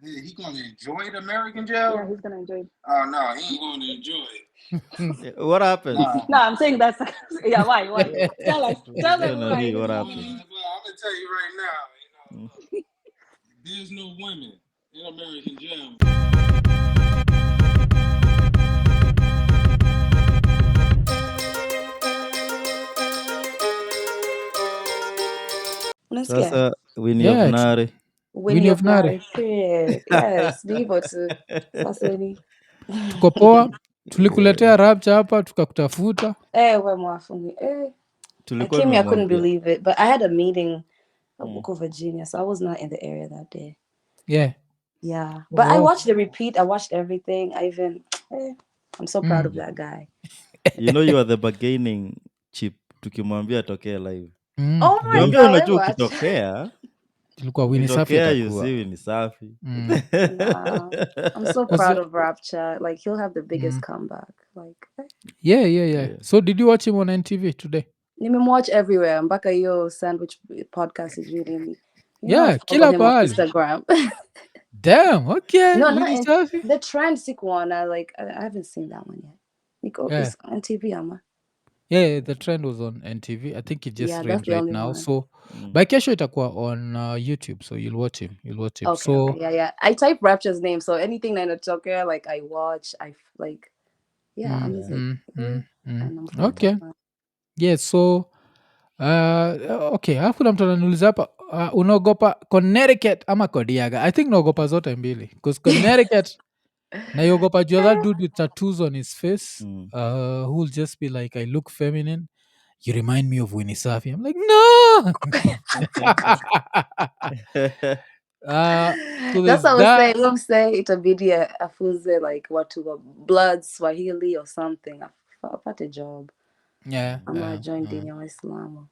He gonna enjoy the American Yeah, jail? he's gonna enjoy it. Oh no, he ain't gonna enjoy it. What happened? Nah. No, I'm saying that's yeah. Why? Tell us. Tell Who's them gonna why. be? What Well, happened? I'm gonna tell you right now. Mm. There's no women in American jail. Unasikia? Sasa Winnie of Yeah, Nari. Winnie Winnie of of Nare. Nari. Period. Yes, ni hivyo tu. Sasa ni Tuko poa, tulikuletea Yeah. rapcha hapa tukakutafuta. we mwafuni. I Tulikuwa came here, I couldn't tumemwambia. believe it, but I had a meeting at Mm. Virginia, so I was not in the area that day. Yeah. Yeah, but I Oh. watched the repeat. I watched everything. I'm so proud of that guy. You know you are the bargaining chip tukimwambia tokee live. Oh my Ukimwambia God, unajua watch. ukitokea, Tulikuwa Winnie Safi ukitokea you atakuwa. see Winnie Safi. Nah, I'm so proud of RAPCHA. Like he'll have the biggest comeback. Like Yeah. So did you watch him on NTV today? nimemwatch everywhere. Mpaka yo sandwich podcast is really me. Yeah, I follow kila him on pahali. Instagram. Damn, okay. No, Winnie not Safi. the trend one. I haven't seen that one yet. Nico, Yeah. it's on TV, ama. Yeah, the trend was on NTV. I think it just Yeah, that's streamed the right only now. one. So by kesho itakuwa on YouTube. So you'll watch him. Okay, So yeah. I type RAPCHA's name, so anything that I talk here, like I watch, I'm okay. Yeah, so okay, alafu kuna mtu ananiuliza hapa unaogopa Connecticut ama Kodiaga? I think naogopa zote mbili because Connecticut naiogopa juu that dude with tattoos on his face who will just be like, I look feminine, you remind me of Winnie Safi. I'm like, no. So that's there's what I was that. saying. We'll say itabidi afuze like watu blood Swahili or something. Apate job. Yeah. I'm gonna join dini ya Waislamu.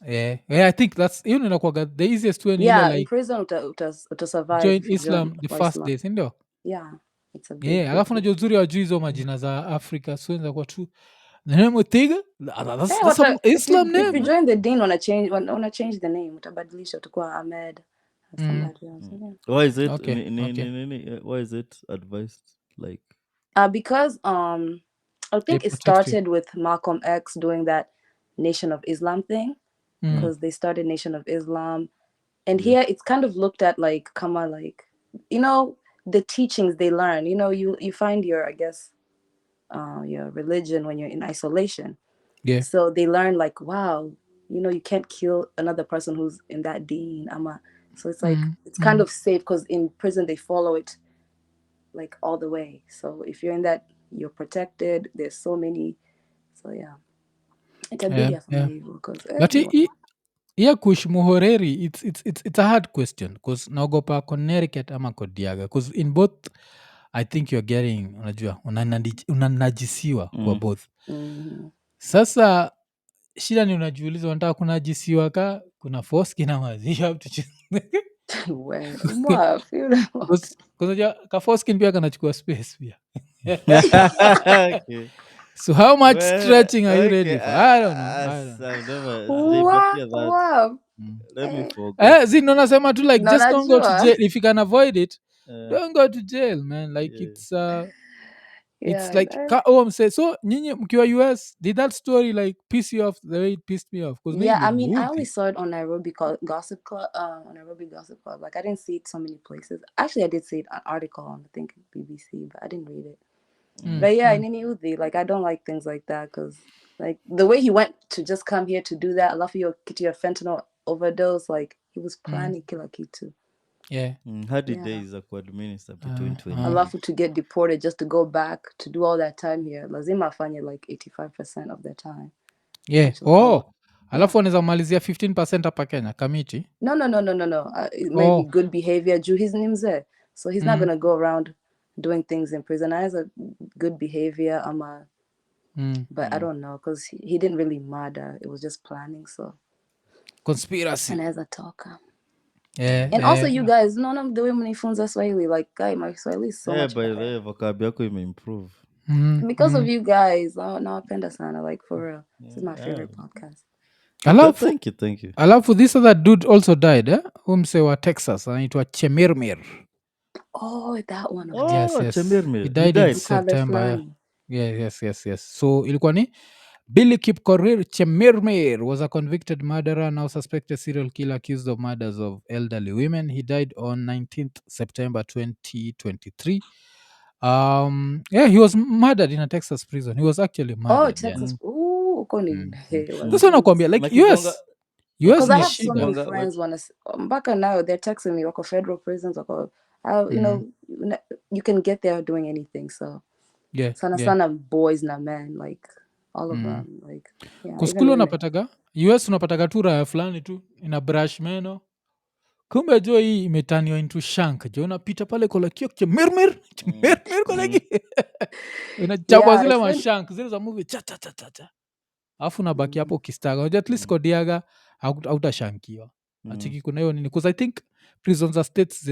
Yeah, I think that's even inakuwaga the easiest way ni ile Yeah, in like prison uta survive. join Islam the first Waislamu. days, ndio? Yeah, it's a big Yeah, alafu najua uzuri wa juu hizo majina za Africa so inaweza kuwa tu the name Utiga, that's an Islam if name. you join the deen wanna change the name, utabadilisha utakuwa Ahmed or somebody else. Yeah. Why is it Okay. why is it advised like because I think it started with Malcolm X doing that Nation of Islam thing, because they started Nation of Islam, and here it's kind of looked at like kama like the teachings they learn. You find your, I guess, your religion when you're in isolation. Yeah. So they learn like, wow, you can't kill another person who's in that deen. So it's like it's kind of safe because in prison they follow it like all the way. So if you're in that, you're protected. There's so many. So yeah, itabidi afanye hivyo because. But yeah, Kush Muhoreri, it's a hard question because naogopa Connecticut ama Kodiaga because in both I think you're getting, unajua unanajisiwa kwa both. Sasa shida ni unajiuliza unataka kunajisiwa ka kuna Foreskin ama you have to choose. Unajua ka Foreskin pia kanachukua space pia. okay. So how much stretching are you ready for? I don't know. Wow. Let me forget. Zino nasema tu like just don't go to jail if you can avoid it. Don't go to jail, man. Like it's like so nyinyi mkiwa US, did that story like piss you off the way it pissed me off? Yeah, I mean, I only saw it on Nairobi Gossip Club. Like I didn't see it so many places. Actually, I did see an article on I think BBC, but I didn't read it. But yeah, in Uthi, like I don't like things like that because like the way he went to just come here to do that, alafu your fentanyl overdose, like he was planning kila kitu. Yeah. Hadi days za kuadminister between 20. Alafu to get deported just to go back to do all that time here, lazima afanye like 85% of the time. Yeah. Alafu wanaweza malizia 15% hapa Kenya kamiti. No. Maybe good behavior. Juu his name's there, so he's not gonna go around doing things in prison. As a good behavior, but I don't know because he didn't really murder. It was just planning. So conspiracy. And as a talker. Yeah. And also, you guys, none of the women funza Swahili. Like, guy, my Swahili is so much better. By the way, vocabulary yako improve. Because of you guys. No, napenda sana. Like for real, this is my favorite podcast. Thank you. Alafu this other dude also died, Umse wa Texas anaitwa Chemirmir. Oh, that one. Oh, Yes. He Chemirmir. died in He died. September. Yes. So ilikuwa ni Billy Kipkorir Chemirmir was a convicted murderer, now suspected serial killer accused of murders of elderly women. He died on 19th September 2023. He was murdered in a Texas prison. He was actually Oh, murdered. Texas. Ooh, Iko Nini. That's what nakwambia, like Nakibonga- US Because I ni have so many shida. friends back now they're texting me wako federal prisons wako you can get there doing anything, so sana boys na men, like all of them, like Kuskulu unapataga US unapataga tu raya fulani tu ina brush meno, kumbe jo hii imetaniwa into shank jo, unapita pale kola kio chemirmir kola unachapwa zile mashank zile za movie cha alafu unabaki hapo kistaga. Unajua at least kodiaga hautashankiwa. Achiki kuna hiyo nini, because I think prisons za states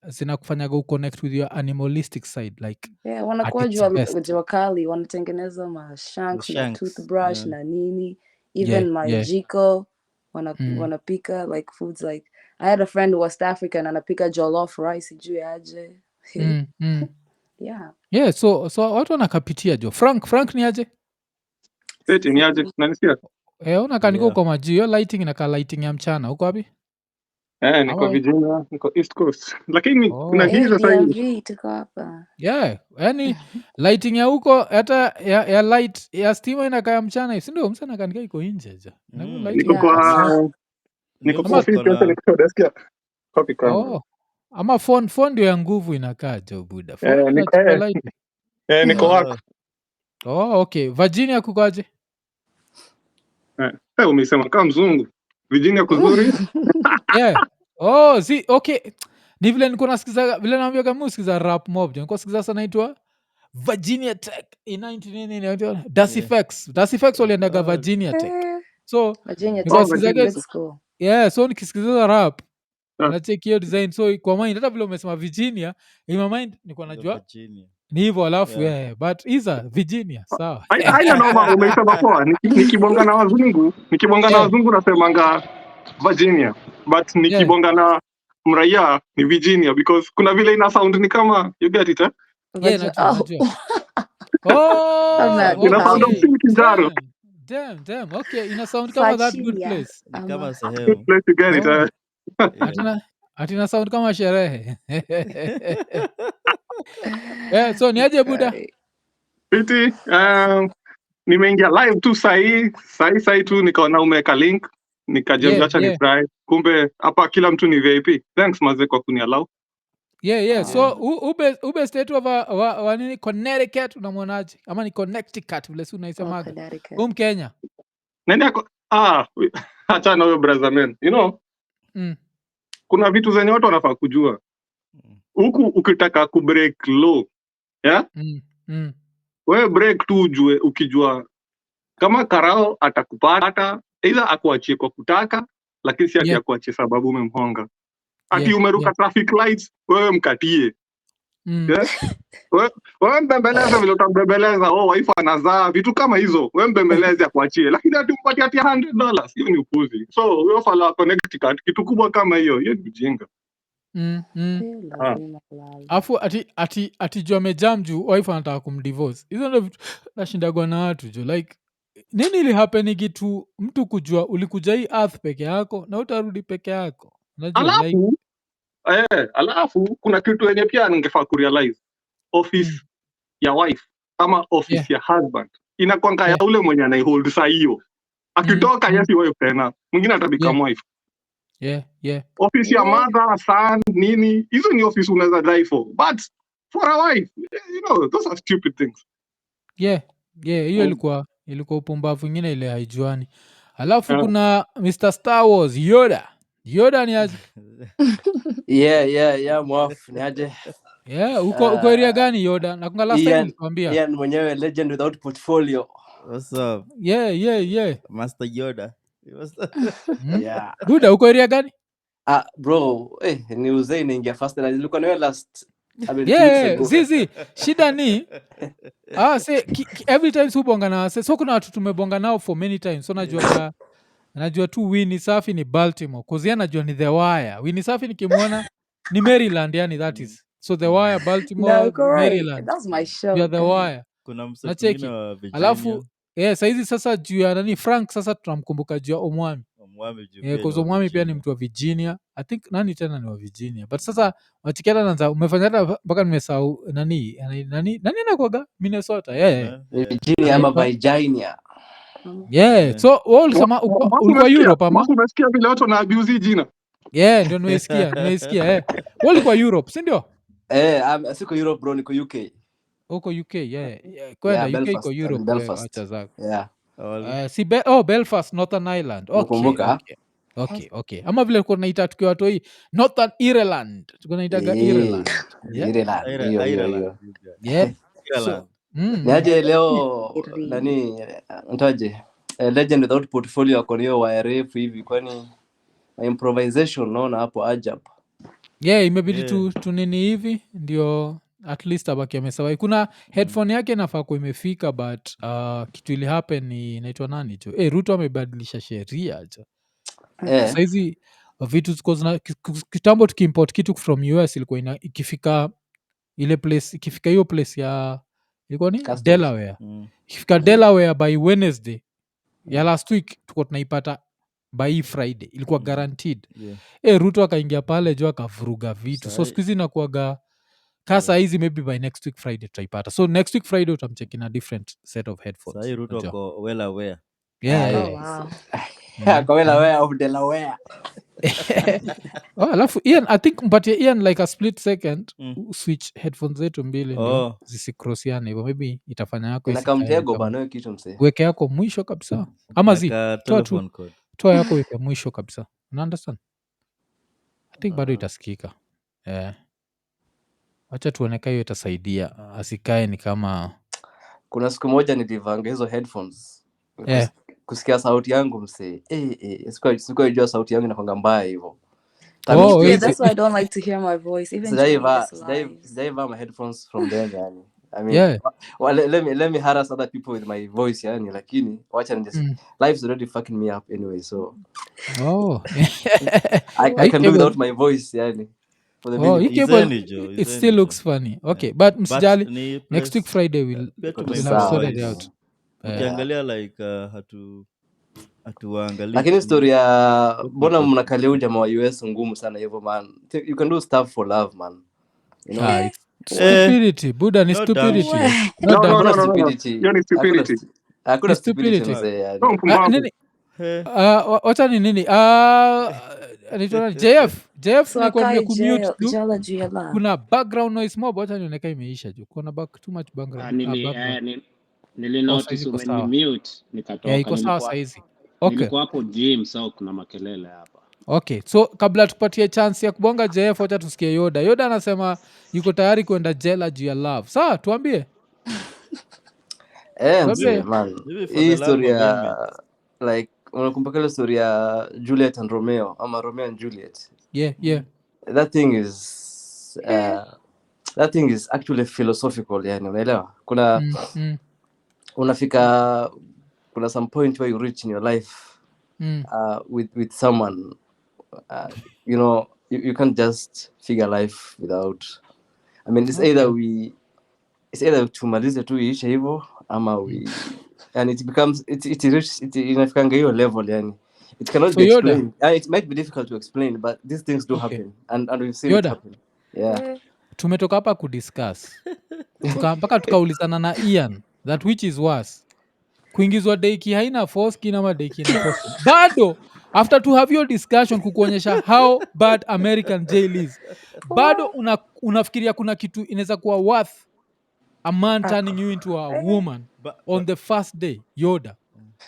zinakufanyaga uconnect with your animalistic side, like wanakuwa at its best. jua kali, wanatengeneza mashanks na toothbrush na nini, even my jiko wanapika like foods, like I had a friend who was West African anapika jollof rice juu aje. So watu wanakapitia jo. Frank ni aje? Ni aje? Unanisikia? Unakaniko kwa maji, hiyo lighting inakaa lighting ya mchana. Uko wapi? Niko Virginia, niko East Coast. Lakini kuna giza sasa hivi. Tuko hapa. Yani lighting ya huko hata ya light ya stima inakaa ya mchana, si ndio? Msana kanika iko nje je. Niko kwa office sasa, niko desk ya copy kama. Ama phone ndio ya nguvu inakaa jo buda. Phone inachukua light. Niko wako. Okay. Virginia kukoje? Umesema kama mzungu. Virginia kuzuri? Okay. Ni vile niko nasikiza, vile naambia kama usikiza rap mob. Niko nasikiza sana inaitwa Virginia Tech in 19 Das Effects waliendaga Virginia Tech. So niko nasikiza so nikisikiza rap na check hiyo design, so kwa mind hata vile umesema Virginia, in my mind niko najua ni hivyo, alafu but isa Virginia sawa. Haina noma, umesema poa. Nikibonga na wazungu nasemanga Virginia, but nikibonga na mraia ni Virginia, because kuna vile ina sound ni kama, you get it, najua. Ina sound of Kilimanjaro. Damn. Okay, ina sound kama that good place. Ni kama sehemu. Good place to get it. Atina sound kama sherehe. So ni aje buda? Piti, nimeingia live tu sahi tu nikaona umeweka link, nikajiacha ni try. Kumbe hapa kila mtu ni VIP. Thanks maze kwa kuniallow. So ube state wa nini Connecticut unamwonaje? Ama ni Connecticut vile si unaisemaga? Kenya. Nani yako? Acha na wewe brother man. You know? Kuna vitu zenye watu wanafaa kujua. Huku ukitaka kubreak law, wewe break tu ujue, ukijua kama karao atakupata, either akuachie kwa kutaka, lakini si ati akuachie sababu umemhonga. Ati umeruka traffic lights, wewe mkatie. Wewe mbembeleza vile utambembeleza, wife anazaa, vitu kama hizo, wewe mbembeleze akuachie, lakini ati umpatie ati $100, hiyo ni upuzi. So wewe fala Connecticut, kitu kubwa kama hiyo ni ujinga. Afu ati jua mejam juu wife anataka kumdivorce. Hizo ndio vitu nashindagwa na watu jo, like nini ili happen kitu mtu kujua ulikuja hii earth peke yako na utarudi peke yako. Unajua alafu kuna kitu yenye pia ningefaa kurealize. Office ya wife ama office ya husband inakwanga ya ule mwenye anaihold saa hiyo. Akitoka yesi wife tena, mwingine atabbecome wife. Office ya mother, son, nini, hizo ni office unaweza die for. But for a wife, you know, those are stupid things. Hiyo ilikuwa upumbavu ingine ile haijuani. Alafu kuna Mr. Star Wars, Yoda ni aje? Mwaf, ni aje? Uko area gani Yoda? Nakunga last time nilikwambia. Ian mwenyewe legend without portfolio. What's up? Master Yoda. Buda, uko area gani? Bro, ni uzee inaingia fast na nilikuwa nawe last zizi shida ni every time subonga na so kuna watu tumebonga nao for many times, so najua tu Winnie Safi ni Baltimore, kuzia najua ni The Wire. Winnie Safi nikimwona ni Maryland yani that is. So The Wire, No, Baltimore, correct. Maryland. That's my You show. are The God. Wire. kuna mse Nacheki. mwingine wa Virginia Alafu saizi sasa juu ya nani Frank sasa tunamkumbuka juu ya Omwami. Omwami juu Yeah, pia ni cause wa Omwami pia ni Virginia. mtu wa Virginia. I think nani tena ni wa Virginia. But sasa wachikiana nanza umefanya hata mpaka nimesahau nani anakuaga Minnesota. Yeah. Virginia ama Virginia. Yeah. So wewe ulisema ulikuwa Europe ama? Umesikia vile watu na abuse jina? Yeah, ndio nimesikia. Wewe ulikuwa Europe, si ndio? Siko Europe bro, niko UK. Uko UK, kwenda UK Belfast, iko Europe, Belfast. acha zako. Yeah. Belfast, Northern Ireland. Unakumbuka? Okay. Ama vile kuna naita tukiwa toi Northern Ireland. Tuko naitaga Ireland. Yeah. Ireland. Yeah. Ireland. Niaje leo nani ntaje legend without portfolio ako niyo wa refu hivi, kwani improvisation naona hapo ajab. Yeah, imebidi tu nini hivi ndio at least abaki amesawa. Kuna headphone yake nafaa kuwa imefika but kitu ili happen ni inaitwa nani jo? Ruto amebadilisha sheria jo. Sasa hizi vitu ziko kitambo tukiimport kitu from US ilikuwa ikifika ile place, ikifika hiyo place ya ilikuwa ni Customs. Delaware. Ikifika Delaware by Wednesday ya last week tuko tunaipata by Friday, ilikuwa guaranteed. Ruto akaingia pale jo akavuruga vitu. So siku hizi inakuwaga kasa hizi maybe by next week Friday tutaipata. So next week Friday utamcheck in a different set of headphones. Sasa Ruto ako well aware. Wow. Ako well aware of Delaware. Alafu Ian, I think mpatie Ian like a split second switch headphones zetu mbili ndio zisikrosiane hivyo, maybe itafanya yako inakamtego bana kitu mse. Weke yako mwisho kabisa ama toa yako weke mwisho kabisa. Una understand? I think bado itasikika. Acha tuoneka hiyo itasaidia asikae ni kama. Kuna siku moja nilivanga hizo headphones kusikia sauti yangu mse. Sikuwa sauti yangu inakwanga mbaya hivyo. That's why I don't like to hear my voice even sijaiva my headphones from them yani. I mean, let me harass other people with my voice yani, lakini wacha life's already fucking me up anyway, so I can do without my voice yani. It still looks funny. Okay, but msijali, next week Friday we'll have sorted it out. Ukiangalia like hatuangalia. Lakini story ya mbona mnakalia jamaa wa US ngumu sana hivyo man. You can do stuff for love man. You know? Stupidity, Buddha ni stupidity. No, stupidity. You're stupidity. Hakuna stupidity mzee yani. Nini? Wacha ni nini? Anaitwa JF ni kwa commute tu. Kuna background noise mob, wacha nioneka imeisha juu. Kuna too much background. Nilinotice umenimute nikatoka. Iko sawa saizi. Okay. Nilikuwa hapo gym, so kuna makelele hapa. Okay, so kabla tupatie chance ya kubonga JF, wacha tusikie Yoda. Yoda anasema yuko tayari kwenda jela juu ya love. Sawa, tuambie. Man. Hii story ya like unakumbuka ile story ya Juliet and Romeo ama Romeo and Juliet? Yeah. That thing is actually philosophical yani, unaelewa? Kuna unafika kuna some point where you reach in your life with someone you know you can't just figure life without, I mean it's either tumalize tu iishe hivyo ama and it becomes it inafikanga hiyo level yani, it cannot be explained. It might be difficult to explain, but these things do happen and we've seen it happen. Tumetoka hapa kudiscuss mpaka tukaulizana na Ian that which is worse, kuingizwa deki haina force kina ama deki ina force. Bado after to have your discussion kukuonyesha how bad American jail is, bado unafikiria kuna kitu inaweza kuwa worth a man turning you into a woman on the first day, Yoda?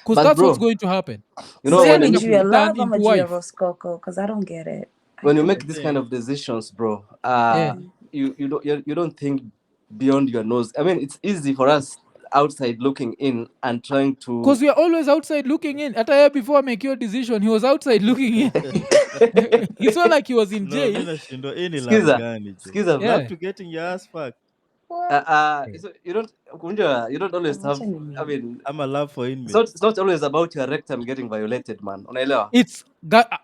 Because that's what's going to happen. You know, when you love into wife. Because I don't get it. When you make this kind of decisions, bro, you don't think beyond your nose. I mean, it's easy for us outside looking in and trying to, because we are always outside looking in. At a before I make your decision, he was outside looking in. It's not like he was in jail. Skiza, back to getting your ass fucked. So you don't always have, I mean, I'm a love for inmates. So it's not always about your rectum getting violated, man. Unaelewa? It's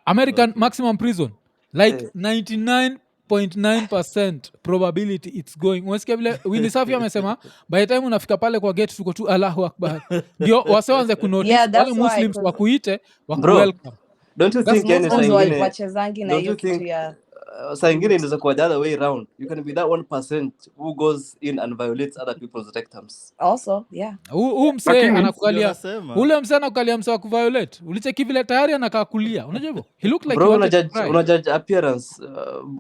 American maximum prison. Like 99% 0.9% probability it's going. Unasikia vile Winnie Safi amesema by the time unafika pale kwa gate tuko tu Allahu Akbar. Ndio waseanze kunotice Yeah, wale that's why, Muslims 'cause wakuite Bro, wakuwelcome. don't you That's think yani saa Muslims ingine wachezangi na don't hiyo you kitu think ya saa ingine inaweza kuwa the other way around? You can be that 1% who goes in and violates other people's rectums. also, yeah. Huu msee Lakini Ndio anakukalia nasema ule msee anakukalia msee wa kuviolate. Ulicheki vile tayari anakaa kulia. Unajua hivyo? He looked like he Bro, wanted to cry. una judge appearance.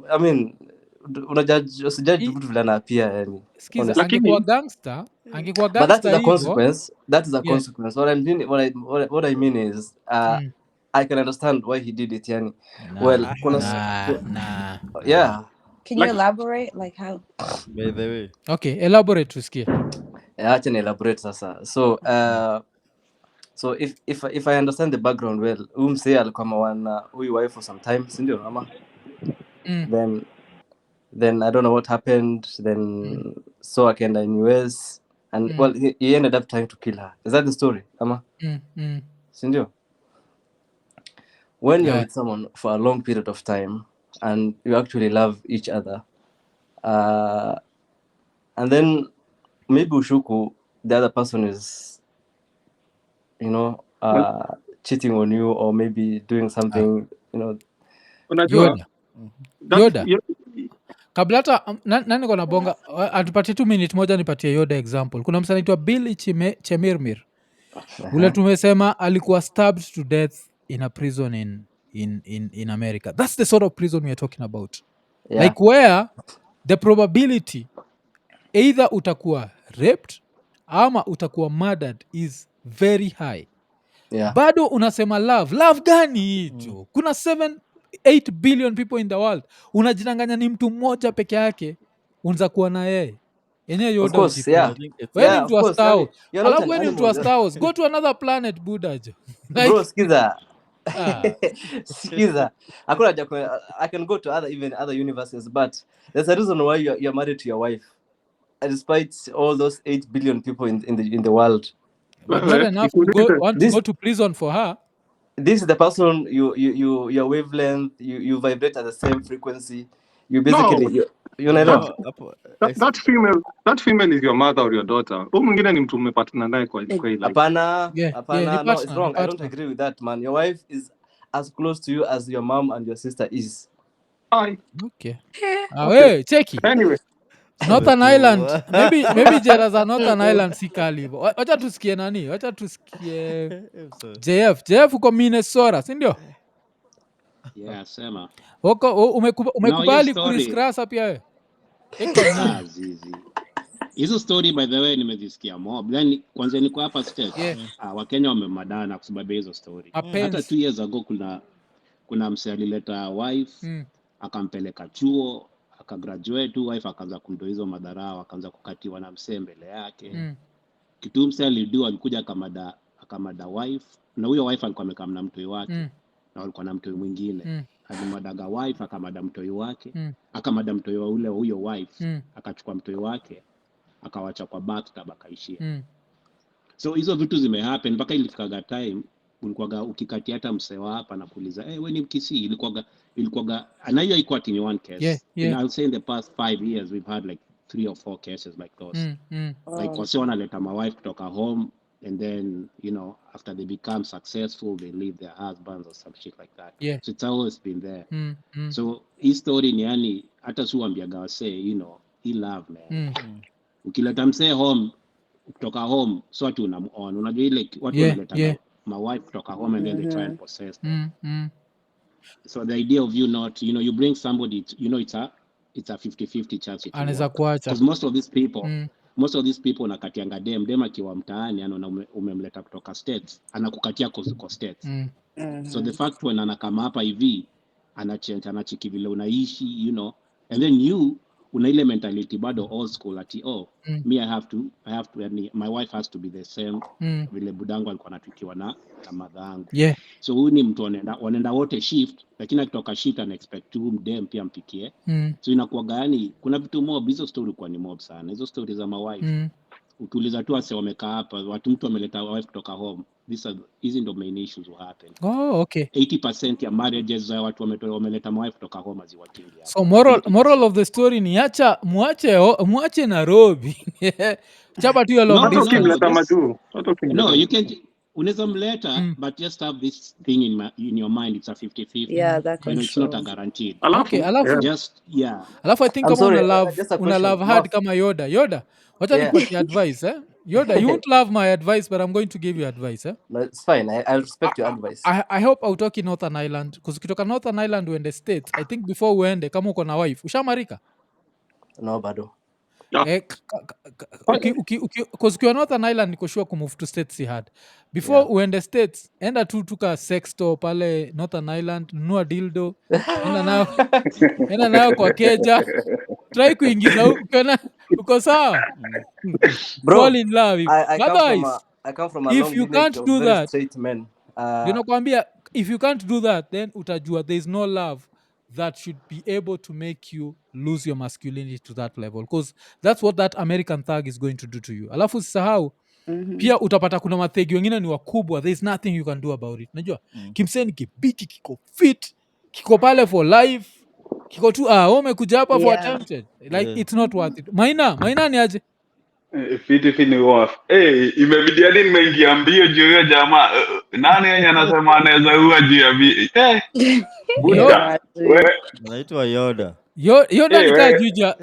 I mean, usijudge mtu vile anaapia yani. Skiza, Honestly. angekuwa gangster But that is a hivyo. consequence. That is a Yeah. consequence. What I mean is I can understand why he did it yani. Well, yeah. Can you elaborate like how? by the way Okay, elaborate tusikie. Acha ni elaborate sasa. So if I understand the background well, umse alikuwa wana huyu wife for some time, si ndio ama? Then I don't know what happened. Then so akaenda in US and well he ended up trying to kill her. Is that the story ama? Si ndio? When you're with someone for a long period of time and you actually love each other, and then maybe ushuku the other person is, you know, cheating on you or maybe doing something, you know. Unajua Yoda. Kabla hata nani kona bonga atupatie 2 minutes moja nipatie Yoda example. Kuna msanii anaitwa Billy Chemirmir. Ule tumesema alikuwa stabbed to death in a prison in America. That's the sort of prison we are talking about. Yeah. Like where the probability either utakuwa raped ama utakuwa murdered is very high. Yeah. Bado unasema love gani hicho? Kuna 8 billion people in the world. Unajidanganya ni mtu mmoja peke yake unza kuwa na yeye. Yenyewe Yoda Of course, yeah. Wewe ni mtu wa course, Star Wars. you're not Alafu an wewe ni mtu wa animal. Star Wars. Go to another planet Buddha. Bro, skiza. Skiza. I can go to other universes, but there's a reason why you're married to your wife, despite all those 8 billion people in the world. But not enough to go to prison for her. This is the person your wavelength, you vibrate at the same frequency. You basically you know that female is your mother or your daughter. Huyu mwingine ni mtu mmepatana naye kwa ile. Hapana, no, it's wrong. Partner. I don't agree with that, man. Your wife is as close to you as your mom and your sister is. Okay. Hey, cheki. Anyway, Northern Ireland. Maybe jela za Northern Ireland si kali hivyo. Wacha tusikie nani? Wacha tusikie JF uko Minnesota, si ndio? Yeah, sema. Umekubali kuriskrasa pia wewe? Zizi. Hizo story by the way nimezisikia mob. Then kwanza niko hapa state. Wakenya wamemadana kwa sababu hizo story. Hata 2 years ago kuna msee alileta wife akampeleka chuo akagraduate, wife akaanza kumtoa hizo madharau, akaanza kukatiwa na msee mbele yake. Kitu msee alidio alikuja akamada wife na huyo wife alikuwa amekaa na mtoi wake na walikuwa na mtoi mwingine. Alimadaga wife akamada mtoi wake, akamada mtoi wa ule huyo wife, akachukua mtoi wake akawacha kwa bathtub akaishia. So hizo vitu zimehappen mpaka ilifikaga time ulikuwaga ukikati hata msee wa hapa na kuuliza wewe ni Mkisii, ilikuwaga na hiyo iko in one case. I'll say in the past 5 years we've had like 3 or 4 cases like those. Like wase wanaleta my wife kutoka home and then you know after they become successful they leave their husbands or some shit like that. So it's always been there. So hii story ni yani hata siwaambiaga wase you know he love man. Ukileta msee home kutoka home so atu unamuona, unajua ile watu wanaleta my wife kutoka home and then they try and possess them. So the idea of you not, you know, you bring somebody, you know, it's a 50-50 chance. Anaweza kuacha. Because most of these people nakatianga dem akiwa mtaani anaona umemleta kutoka states anakukatia kwa states. So the fact when anakama hapa hivi anachiki vile unaishi, you know, and then you una ile mentality bado old school ati me I have to my wife has to be the same vile budangu alikuwa anatukiwa na madhangu. So huyu ni mtu wanaenda wote shift, lakini akitoka shift ana expect tu dem pia mpikie. So inakuwa gani kuna vitu mob, hizo story kwa ni mob sana hizo stories za my wife. ukiuliza tu wase wamekaa hapa, mtu ameleta wife kutoka home, hizi ndo main issues will happen. Oh, okay. 80% ya marriages za watu wameleta wife kutoka home haziwakingi hapa. So moral of the story ni muache Nairobi. Chapa tu long Hata distance. ukimleta majuu. No, you can unaweza mleta but just have this thing in your mind, it's a 50-50. Yeah, that You know, it's not a control. guaranteed. Okay, alafu Just alafu I think I'm kama sorry, just a una question. love hard kama Yoda. Wacha Yeah. nikupatie advice, Yoda, you won't love my advice, but I'm going to give you advice, No, it's fine. I respect your advice. I hope hautoki Northern Ireland, because ukitoka Northern Ireland uende States, I think before uende kama uko na wife, ushamarika? No, bado. Ukiwa Northern Ireland niko sure kumove to States si hard. Before uende States, enda tu tuka sex store pale Northern Ireland, nunua dildo, enda nayo kwa keja, try kuingiza uko sawa. Bro, Fall in love. I come from a long lineage of very straight men. Ninakwambia, if you can't do that, then utajua there is no love that should be able to make you lose your masculinity to that level, because that's what that American thug is going to do to you. Alafu usisahau pia utapata kuna mathegi wengine ni wakubwa, there is nothing you can do about it. Unajua kimseni kibiki, kiko fit, kiko pale for life, kiko tu umekuja hapa for attempted, like it's not worth it. Maina ni aje? Fiti ni off. Imebidi hadi nimeingia mbio juu ya jamaa. Nani yeye anasema anaweza ua juu ya Buda. Anaitwa Yoda. Yoda nikaa juu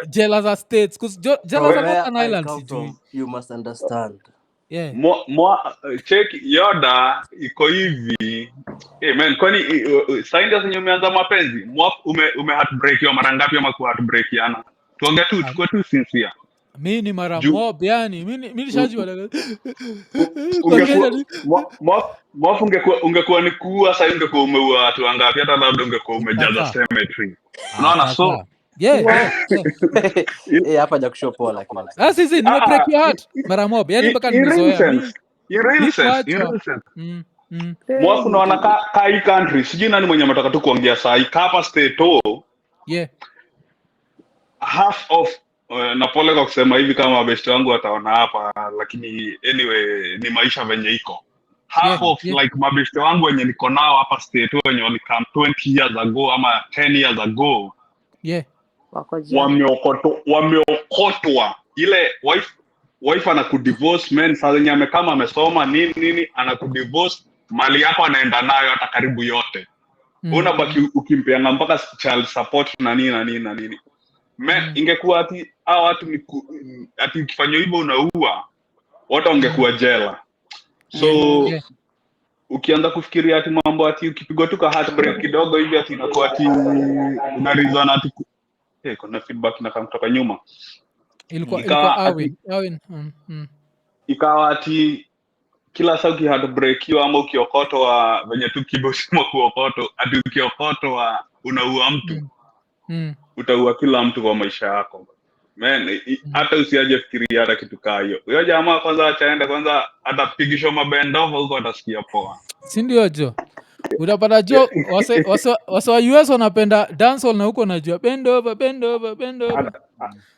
jela za States, because jela za Northern Ireland sijui. You must understand. Yeah. Check Yoda iko hivi. Man, kwani sainda zenye umeanza mapenzi, ume heartbreak yo mara ngapi ama ku heartbreak yana? Tuongea tu, tukue tu sincere. Mimi ni mara mob, yani mimi nishajua ungekuwa ni kuua sasa, ungekuwa umeua watu wangapi? Hata labda ungekuwa umejaza cemetery. Unaona? So hapa haja kushow poa lakini. Sisi nime break your heart mara mob, yani mpaka nimezoea. Mwafu naona kai country, sijui nani mwenye mtaka tu kuongea saa hapa state half of napole kwa kusema hivi kama best wangu wataona hapa, lakini anyway ni maisha venye iko. Half of like mabeste wangu wenye niko nao hapa state wenye walikam 20 years ago ama 10 years ago. Wameokotwa. Ile wife anakudivorce, man saa zenye amekama amesoma nini anakudivorce, mali yako anaenda nayo hata karibu yote. Unabaki ukimpeanga mpaka child support na nini. Ingekuwa ati watu ati ukifanywa hivyo unaua, watu wangekuwa jela. So ukianza kufikiria ati mambo ati ukipigwa tu ka heartbreak kidogo hivi ati inakuwa ati una reason ati kuna feedback na kutoka nyuma. Ilikuwa Awin. Ikawa ati kila saa heartbreak hiyo ama ukiokotwa venye tu kibosimo kuokotwa, ati ukiokotwa unaua mtu. Utaua kila mtu kwa maisha yako. Man, hata usiaje fikiria hata kitu kaa hiyo. Huyo jamaa kwanza achaenda kwanza atapigisha mabendova huko atasikia poa. Si ndio jo? Utapata jo wase wa US wanapenda dancehall na huko najua bend over.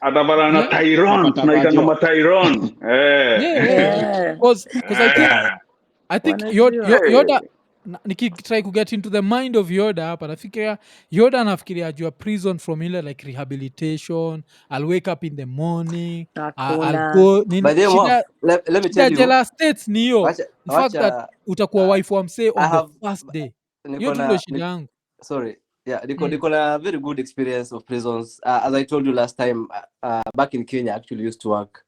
Atapata na Tyrone, tunaita kama Tyrone. Because I think Yoda nikitry to get into the mind of Yoda hapa, nafikiria Yoda anafikiria ajua prison from ile like rehabilitation, I'll wake up in the morning, I'll go let me tell you, jela States ni hiyo in fact that utakuwa wife wa msee on the first day. Hiyo ndio shida yangu. Sorry. Niko na very good experience of prisons. As I told you last time, back in Kenya I actually used to work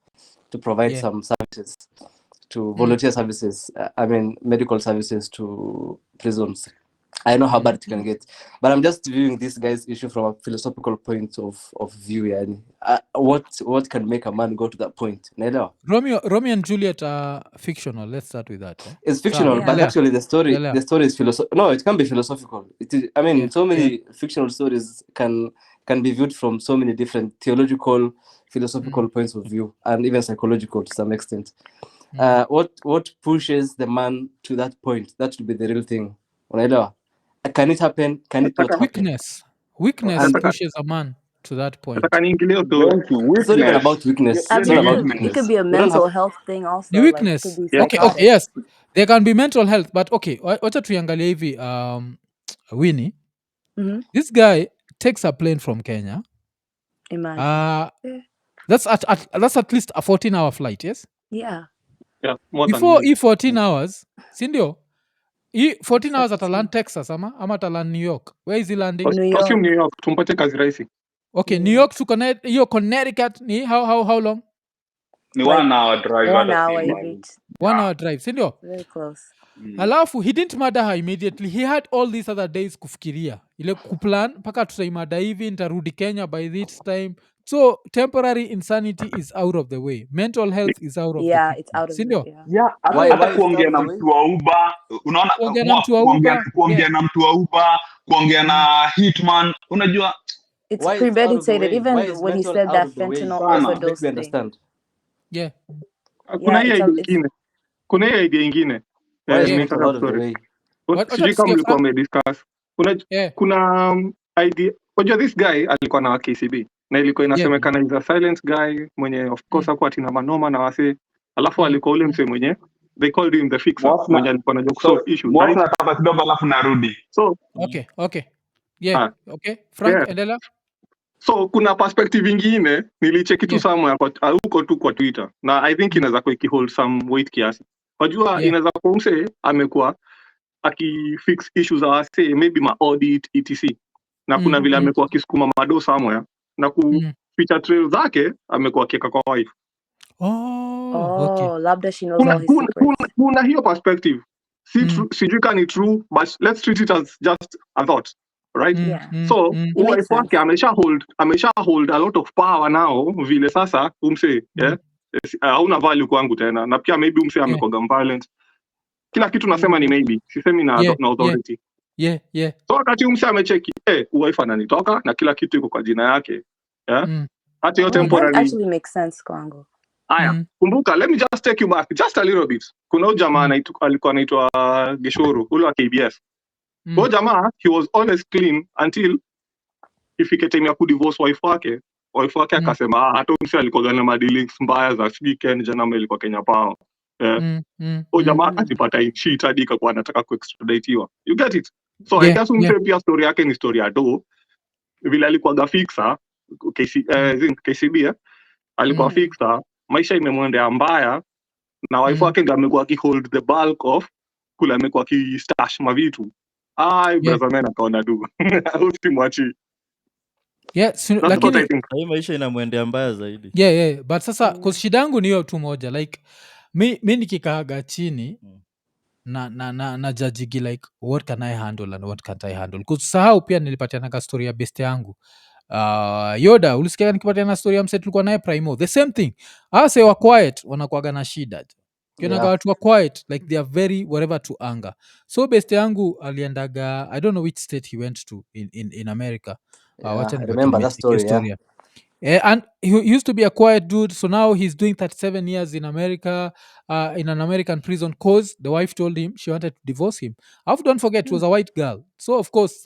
to provide some services to volunteer services, medical services to prisons. I know how bad it can get, but I'm just viewing this guy's issue from a philosophical point of view. Yani, what can make a man go to that point? Romeo and Juliet are fictional. Let's start with that. It's fictional, but actually the story is philosophical. No, it can be philosophical. It is. So many fictional stories can be viewed from so many different theological, philosophical points of view, and even psychological to some extent. What pushes the man to that point? That should be the real thing. Can it happen? Can it not happen? Weakness pushes a man. to that point. Nataka niingilie hiyo story. Thank you. It's not even Weakness. about weakness. Hiyo It's ni not about It weakness. could weakness. be a We don't mental have. health thing also. The Like, it weakness. could be Okay, psychotic. yes. There can be mental health, but okay, wacha tuiangalie hivi Winnie. This guy takes a plane from Kenya. Imagine. That's at least a 14-hour flight, yes? Yeah. Yeah, more than Before me. 14 hours, sindio? 14 hours Except ataland Texas ama ataland New York. Where is he landing? Assume New York. New York, tumpatie kazi rahisi. Okay, New New York to Connecticut ni how long? Ni Like 1 hour drive 1 hata si hour mbali. each. 1 hour drive, sindio? Very close. Alafu he didn't murder her immediately. He had all these other days kufikiria. Ile kuplan mpaka tutaimada hivi nitarudi Kenya by this time. So temporary insanity is out of the way. Mental health is out of the Yeah, picture. it's out of Sindio? it. Yeah. Yeah, Why hata is it kuongea out na of the way? mtu wa Uber, unaona Kuongea na mtu wa Uber, kuongea na mtu wa Uber, kuongea na hitman, unajua It's Why is it out of the premeditated. way? Even Why is when he mental said out that of the way? fentanyl Sana. Make overdose me thing. understand. Yeah. Kuna Yeah, hii idea ingine. Kuna hii idea ingine. Why is Yeah. mental out of the way? Sijui kama mlikuwa mmediscuss. Kuna idea. Unajua this guy alikuwa na KCB na ilikuwa inasemekana is a silent guy mwenye of course hakuwa tina manoma na wase. Alafu alikuwa ule mse mwenye they called him the fixer mwenye alikuwa anajua kusolve issues. Mwafu nataka kidogo alafu narudi. So Okay. Yeah. Okay. Frank, yeah. endelea. So kuna perspective ingine nilicheki tu somewhere huko tu kwa Twitter na I think inaweza kuwa hold some weight kiasi. Unajua inaweza kuwa mse amekuwa akifix issues za wase maybe ma audit etc. Na kuna vile amekuwa akisukuma mado somewhere na kuficha trail zake amekuwa akiweka kwa wife. Okay. Labda she knows all his secrets. Kuna hiyo perspective. Sijui kama ni true but let's treat it as just a thought. Right? So wife wake amesha hold a lot of power now vile sasa umse hauna value kwangu tena na pia maybe umse amekoga violent. Kila kitu nasema ni maybe sisemi na authority. Yeah. So wakati umse amecheki wife ananitoka na kila kitu iko kwa jina yake. Hata hiyo temporary. That actually makes sense kwangu. Aya, kumbuka, let me just take you back just a little bit. Kuna huyu jamaa alikuwa anaitwa Geshuru, ule wa KBS. Huyo jamaa, he was always clean until ifike time ya kudivorce wife wake. Wife wake akasema, hata msi alikuwa na dealings mbaya za weekend jana mbele kwa Kenya Power. Huyo jamaa akipata shit hadi ikakuwa anataka kuextraditiwa. You get it? So I guess pia story yake ni story ya do. Vile alikuwa fixer, KCB, alikuwa fixer. Maisha imemwendea mbaya na wife wake ndio amekuwa hold the bulk of kula amekuwa stash mavitu. Brother man akaona du. Usimwachi. Lakini hii maisha inamwendea mbaya zaidi. Yeah, but sasa cause shida yangu ni hiyo tu moja like mi nikikaaga chini na judgigi like what can I handle and what can't I handle. Cause sahau pia nilipatianaga story ya best yangu. Yoda ulisikia nikipatiana story ya mse tulikuwa naye Primo, the same thing. Say wa quiet wanakuaga na shida. Kionaga watu wa quiet like they are very whatever to anger. So best yangu aliendaga I don't know which state he went to in America. I remember that story. And he used to be a quiet dude, so now he's doing 37 years in America, in an American prison, cause the wife told him she wanted to divorce him. Don't forget, it was a white girl, so of course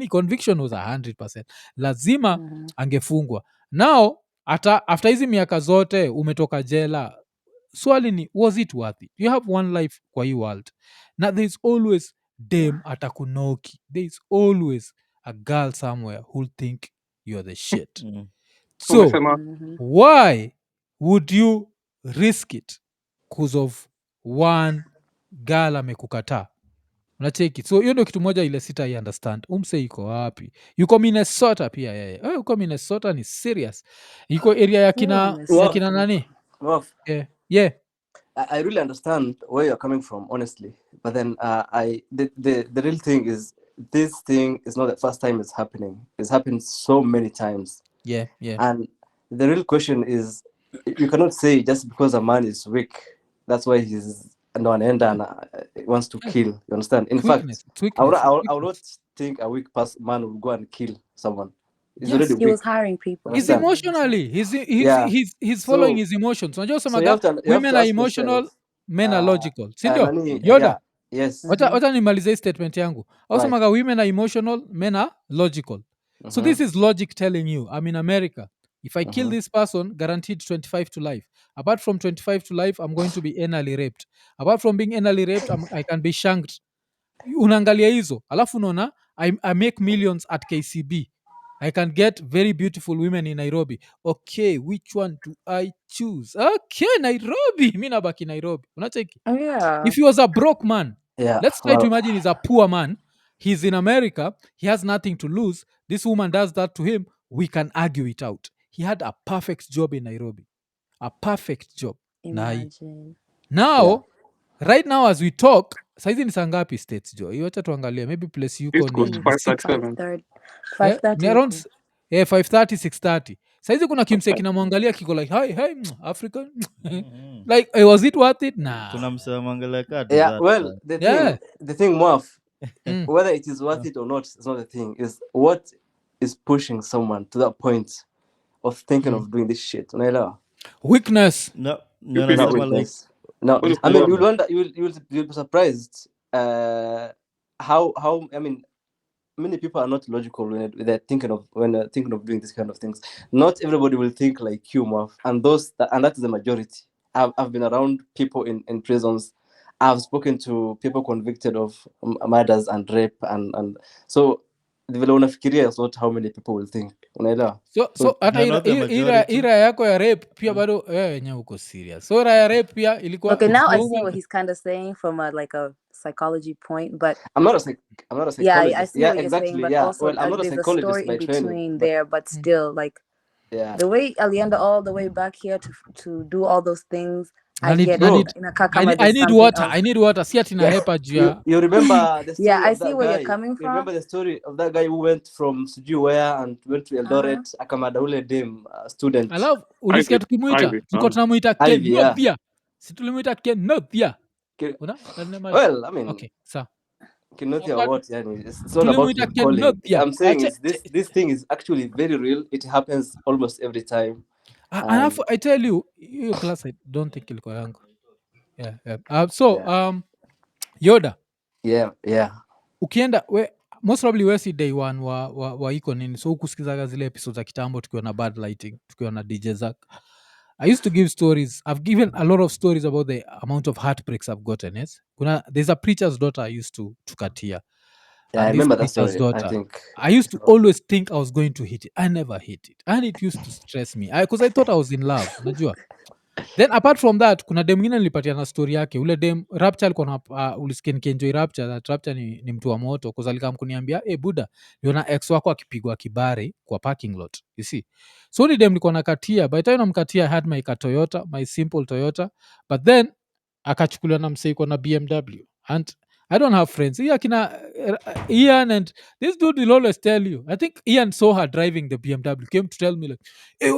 conviction was 100%. Lazima angefungwa. Now after hizi miaka zote umetoka jela, swali ni was it worth it? You have one life kwa hii world. Now there's always dem atakunoki. There's always a girl somewhere who'll think you're the shit. So why would you risk it because of one girl amekukataa? Unacheki. So hiyo ndio kitu moja ile sita I understand. Umse iko wapi? Yuko Minnesota pia yeye. Yuko Minnesota ni serious. Yuko area ya kina nani? Yeah. I really understand where you're coming from, honestly. But then the real thing is this thing is not the first time it's happening. It's happened so many times. Yeah. And the real question is, you cannot say just because a man is weak, that's why he's no end and wants to kill. You understand? In fact, I would not think a weak man would go and kill someone. He's already weak. He was hiring people. He's emotionally. He's following his emotions. Women are emotional, men are logical. Sindio? Yoda. Yes. Wacha nimalize statement yangu. Ausemaga women are emotional, men are logical. So this is logic telling you, I'm in America. If I kill this person, guaranteed 25 to life. Apart from 25 to life, I'm going to be anally raped. Apart from being anally raped, I can be shanked. Unaangalia hizo. Alafu unaona, I make millions at KCB. I can get very beautiful women in Nairobi. Okay, which one do I choose? Okay, Nairobi. Mi nabaki Nairobi. Unacheki? Oh, yeah. If he was a broke man, Yeah. let's try to imagine he's a poor man. He's in America. He has nothing to lose. This woman does that to him. We can argue it out. He had a perfect job in Nairobi. A perfect job. Imagine. Now, right now as we talk, saizi ni sangapi states jo? Iwacha tuangalia. Maybe place yuko East Coast ni 537. 5:30 around huko. 5:30, 6:30. Saizi kuna kimse kinamwangalia kiko like, hi, Africa. Like, was it worth it? Nah. Kuna msema mwangalia kaa Yeah, dessert well, sana. the thing, Moaf, Mm. whether it is worth it or not, is not the thing. Is what is pushing someone to that point of thinking of doing this shit. Unaelewa? Weakness. No, You nasema feel like Weakness. No, What if I mean, Moaf- you'll wonder, you'll be surprised how I mean, many people are not logical when they're thinking of doing this kind of things. Not everybody will think like you, Moaf, and that is the majority. I've been around people in prisons. I've spoken to people convicted of murders and rape and so vile unafikiria is not how many people will think. Unaelewa? So hata You're not the majority. ira yako ya rape pia bado wenye uko serious. So ira ya rape pia ilikuwa Okay, now I see woman. what he's kind of saying from a psychology point, but I'm not a psychologist. yeah, I see what you're exactly. saying, but Yeah. also Well, I'm not a there's a psychologist story by in training, between but there, but still, like yeah. the way Alienda all the way back here to do all those things, I I need- get I it. need- In a kakama, there's I need something water. else. I need water. Si ati nahepa juu ya. You remember the story Yeah, I of see that where guy? you're coming You from. remember the story of that guy who went from sijui where and went to Eldoret akamada ule dem student. Alafu ulisikia tukimwita Ivy, tulikuwa tunamuita Ivy, yeah. Kenothia. Si tulimuita Kenothia. Ke- Una? Well, I mean, Okay, sawa. Kenothia Kwa- what? Yani, it's not about Tulimuita name calling. Kenothia. I'm saying is this thing is actually very real. It happens almost every time. Alafu I tell you, hiyo class I don't think ilikuwa yangu. Yeah. Yoda. Yeah. Ukienda most probably we si day one wa iko nini, so ukusikizaga zile episodes za kitambo tukiwa na bad lighting, tukiwa na DJ Zack. I used to give stories. I've given a lot of stories about the amount of heartbreaks I've gotten. Yes, there's a preacher's daughter I used to katia. Yeah, I this remember that preacher's story. I daughter, think I used to always think I was going to hit it. I never hit it, and it used to stress me because I thought I was in love. Unajua. Then apart from that, kuna dem mwingine nilipatia na story yake. Ule dem Rapcha alikuwa na ulisikia nikienjoy Rapcha, that Rapcha ni mtu wa moto, kwa sababu kuniambia buda, niona ex wako akipigwa kibari kwa parking lot. You see? So ni dem nilikuwa nakatia. By the time namkatia I had my Toyota, my simple Toyota, but then akachukuliwa na msee iko na BMW. And I don't have friends. Hii akina Ian and this dude will always tell you. I think Ian saw her driving the BMW, came to tell me like,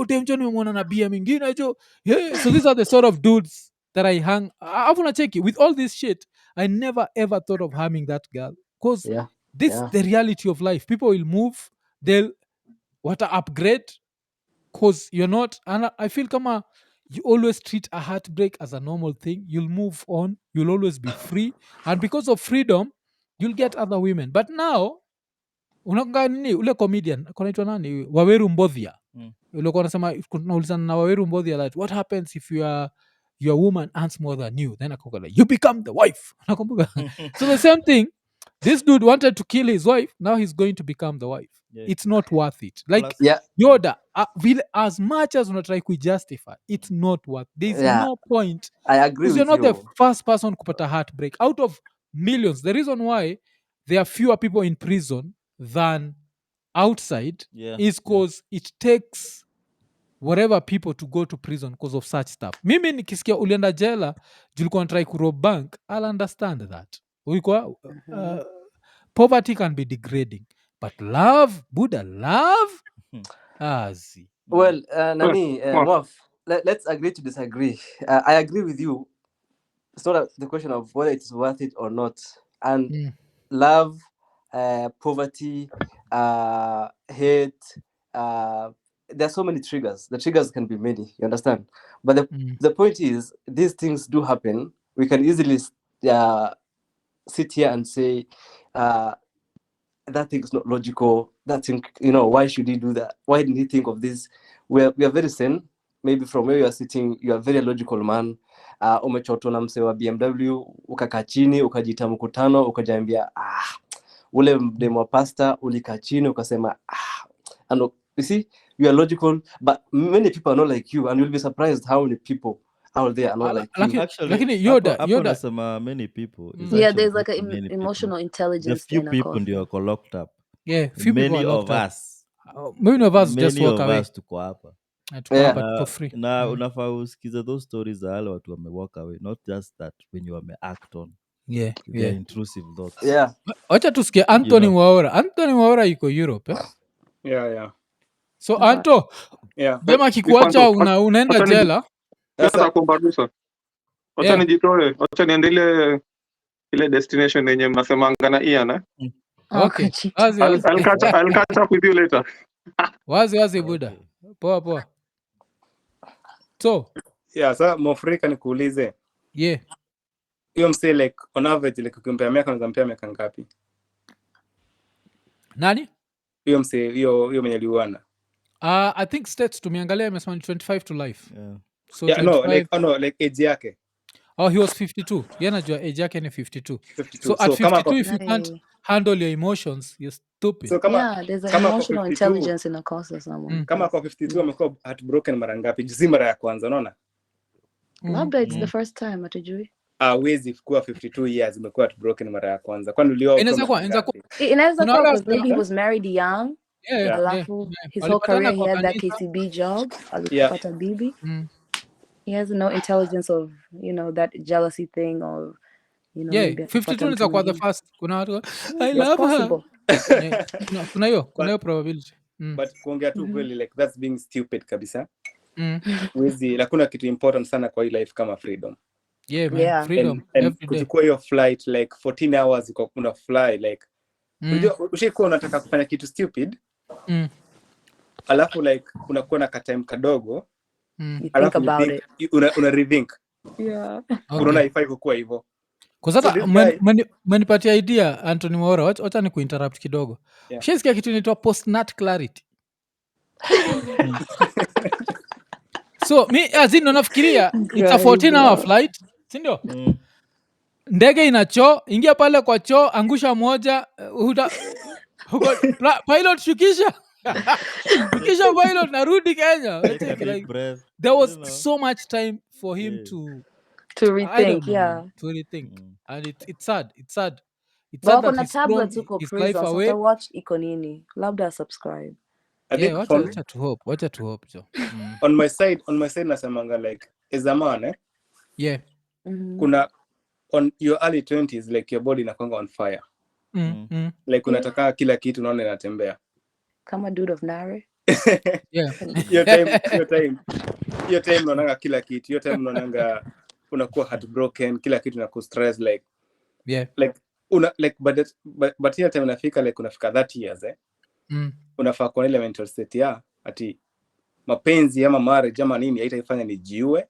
dem jo nimemwona na BM ingine jo. Yeah, so these are the sort of dudes that I hang. Afu nacheki with all this shit. I never ever thought of harming that girl because this is the reality of life. People will move, they'll upgrade because you're not. And I feel kama you always treat a heartbreak as a normal thing. You'll move on. You'll always be free, and because of freedom, you'll get other women. But now, unakaa nini ule comedian konaitwa nani Waweru Mbodhia ulikuwa unasema unaulizana na Waweru Mbodhia that what happens if your woman earns more than you, then akakuwa like, you become the wife. Nakumbuka. So the same thing, this dude wanted to kill his wife, now he's going to become the wife. It's not worth it. Like Yoda, as much as unatry kujustify, it's not worth. There's no point. I agree with you're not you. the first person kupata heartbreak out of millions. The reason why there are fewer people in prison than outside is because it takes whatever people to go to prison because of such stuff. Mimi nikisikia ulienda jela julikuwa natry kurob bank, I'll understand that. Ulikuwa poverty can be degrading, but love, Buddha, love azi. Well, Nani, Moaf, let's agree to disagree. I agree with you. It's not the question of whether it's worth it or not. And love, poverty, hate, there are so many triggers. The triggers can be many, you understand? But the point is, these things do happen. We can easily sit here and say, that thing is not logical. that thing, why should he do that? Why didn't he think of this? We are very sane. Maybe from where you are sitting, you are a very logical man. Umechotwa na msee wa BMW, ukakaa chini, ukajita mkutano, ukajaambia ule demo wa pasta, ulikaa chini, ukasema and you see, you are logical, but many people are not like you, and you'll be surprised how many people out there are not like you. Actually, hapo nasema many people. Yeah, there's like an emotional the intelligence. few people ndio wako locked up. Yeah, few people Many are locked of up. us. Many of us just Many walk of away. us tuko hapa. For free. Na unafaa usikize those stories za wale watu wame walk away, not just that when you wame act on their intrusive thoughts. Yeah. Acha tusikie Anthony Mwaura. Anthony Mwaura yuko Europe, eh? Yeah. So Anto, Dema kikuacha unaenda jela. Sasa kumbarusa. Acha nijitoe, acha niendelee ile destination yenye mnasemanga na Ian. Okay. I'll catch up with you later. Wazi buda. Poa. So, sasa Mwafrika nikuulize. Hiyo msee like on average like ukimpea miaka unazampea miaka ngapi? Nani? Hiyo msee hiyo mwenye aliuana. I think states tumeangalia imesema 25 to life. Yeah. So yeah, 25... like age yake. Oh, he was 52. Najua age yake ni 52. So at so 52 if you can't handle your emotions, you're stupid. So there's an emotional intelligence in the course of someone. Kama kwa 52 amekuwa heartbroken mara ngapi? Si mara ya kwanza, unaona? Labda it's the first time atujui. Wezi kuwa 52 years amekuwa heartbroken mara ya kwanza. Kwani ulioa inaweza kuwa maybe he was married young. His whole career he had that KCB job. Alipata bibi. He has no intelligence of, that jealousy thing or, maybe 52 is like the first. I love her. Kuna hiyo probability. But kuongea tu kweli like that's being stupid kabisa. Wezi hakuna kitu important sana kwa hii life kama freedom. Man. Freedom and kuchukua hiyo flight like 14 hours uko kuna fly like unajua ushikuwa unataka kufanya kitu stupid. Alafu like unakuwa na time kadogo. You think about it. Una rethink. Unaona ifai kukua hivyo. Kwa sababu mmenipatia idea Anthony Mwaura, wacha ni kuinterrupt kidogo. Shesikia kitu inaitwa post-nut clarity. So mi azin nafikiria it's a 14-hour flight, si ndio? Ndege ina choo, ingia pale kwa choo, angusha moja, pilot shukisha. Shukisha pilot narudi Kenya. Like, there was so much time for him to rethink, to rethink. And it's sad. It's sad that he's thrown his life away. So watch Iko Nini. Labda subscribe. Wacha to hope. So. On my side nasemanga like as a man, kuna on your early 20s like your body inakwanga on fire. Like unataka kila kitu unaona inatembea. Kama dude of Nare. Your time unaona kila kitu. Your time unaona unakuwa heartbroken, kila kitu na ku-stress like. Like like but hiyo time unafika like unafika 30 years unafaa kwa ile mental state ati mapenzi ama marriage ama nini haitaifanya nijiue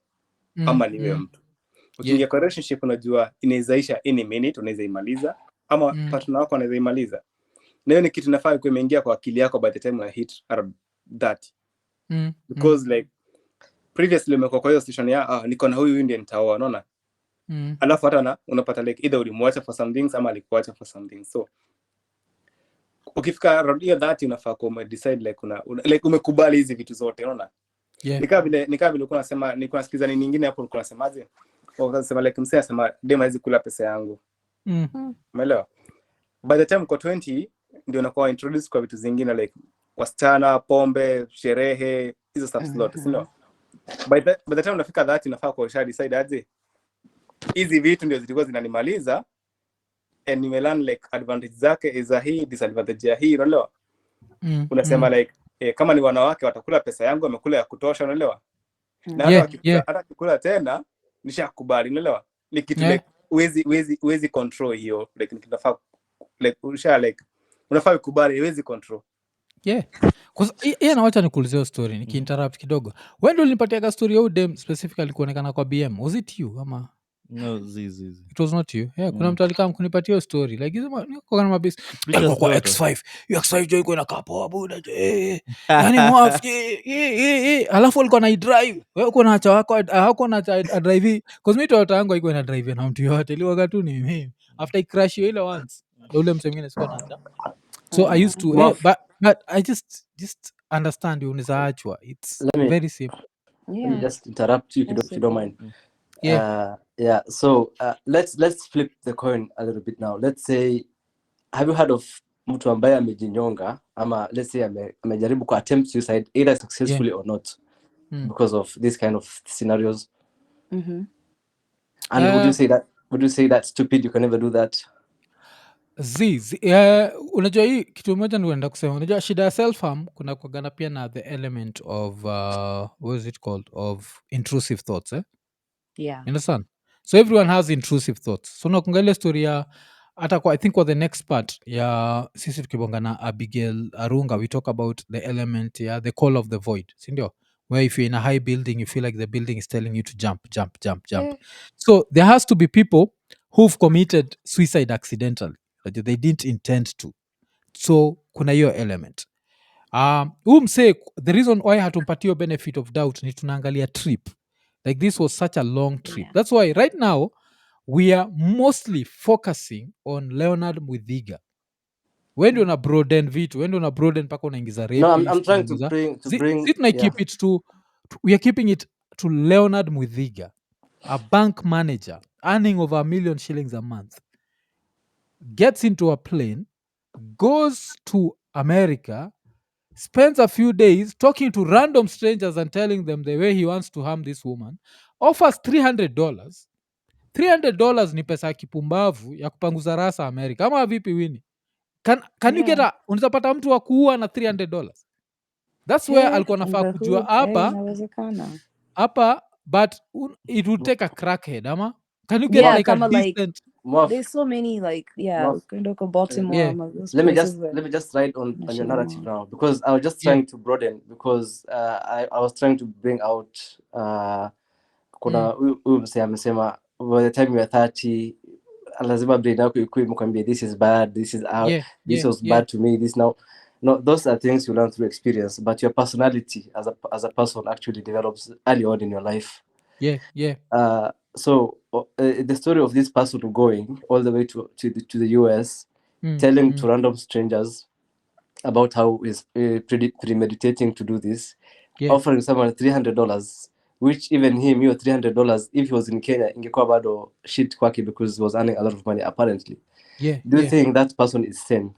ama niwe mtu. Ukiingia kwa relationship unajua inawezaisha any minute, unaweza imaliza ama partner wako anaweza imaliza. Na hiyo ni kitu nafaa kwa imeingia kwa akili yako by the time una hit around that. Because like previously umekuwa kwa hiyo situation niko na huyu ndiye nitaoa, unaona? Alafu hata unapata like either ulimwacha for some things ama alikuacha for some things. So ukifika around hiyo that unafaa kwa decide like like umekubali hizi vitu zote, unaona? Nikaa vile ulikuwa unasema, nilikuwa nasikiza nini nyingine hapo ulikuwa unasemaje? Ukasema like msee asema dema hizi kula pesa yangu. Umeelewa? By the time uko 20 ndio unakuwa introduce kwa vitu zingine like wasichana, pombe, sherehe, hizo stuff zote, sio? By the time unafika 30 unafaa kwa shadi decide aje hizi vitu ndio zilikuwa zinanimaliza and nimelearn like advantage zake is hii, disadvantage ya hii, unaelewa? Unasema like kama ni wanawake watakula pesa yangu, wamekula ya kutosha, unaelewa? Na hata kukula tena nishakubali, unaelewa? Ni kitu like uwezi control hiyo like nikitafaa like unafaa ukubali, uwezi control. Nawacha nikuulize story nikiinterrupt kidogo. Wewe ndio ulinipatia story ya dem specifically kuonekana kwa BM. Was it you ama No, zizi. It was not you. Yeah, kuna mtu alikam kunipatia story. Like kwa mabisi. Preacher's Kwa daughter. X5. Hiyo X5 joy iko na kapo abuda. Yaani mwaf. Alafu alikuwa na drive. Wewe uko na acha wako hako na drive. Cause mimi Toyota yangu haiko na drive na mtu yote. Iliwaga tu ni mimi. After I crash ile once. Ndio ule msemine siko na acha. So I used to but I just understand you unaweza achwa. It's very simple. Let me just interrupt you if you don't mind. Yeah. So let's flip the coin a little bit now. Let's say, have you heard of mtu ambaye amejinyonga ama let's say amejaribu ku attempt suicide either successfully or not because of this kind of scenarios? And would you say that stupid, you can never do that? Unajua hii kitu moja nienda kusema, unajua shida ya self-harm kuna kuagana pia na the element of what is it called, of intrusive thoughts Yeah. You understand? So everyone has intrusive thoughts. So nakunga ile story ya hata kwa I think kwa the next part ya sisi tukibonga na Abigail Arunga, we talk about the element the call of the void, sindio? Where if you're in a high building you feel like the building is telling you to jump. So there has to be people who've committed suicide accidentally. They didn't intend to. So kuna hiyo element. Mse, the reason why hatumpatia benefit of doubt ni tunaangalia trip. Like this was such a long trip. Yeah. That's why right now we are mostly focusing on Leonard Muthiga. When una broaden vitu, when una broaden paka unaingiza rapist. No, I'm trying to bring Keep it we are keeping it to Leonard Muthiga, a bank manager earning over $1 million shillings a month, gets into a plane, goes to America, spends a few days talking to random strangers and telling them the way he wants to harm this woman, offers $300. $300 ni pesa ya kipumbavu ya kupanguza rasa Amerika. Ama vipi Winnie? Can you get unaweza pata mtu wa kuua na $300? That's where alikuwa nafaa kujua hapa but it would take a crackhead ama can you get like a decent there's so many like Baltimore let me just write on your narrative now, because I was just trying to broaden, because I was trying to bring out kuna huyu msee amesema by the time you are 30 lazima brain yako ikuwe mkwambia this is bad, this is out, this was bad to me, this now. No, those are things you learn through experience, but your personality as a person actually develops early on in your life. So the story of this person going all the way to the US, telling to random strangers about how he's premeditating to do this, offering someone $300, which even him, $300, if he was in Kenya, ingekuwa bado shit kwake, because he was earning a lot of money apparently. Do you think that person is sane?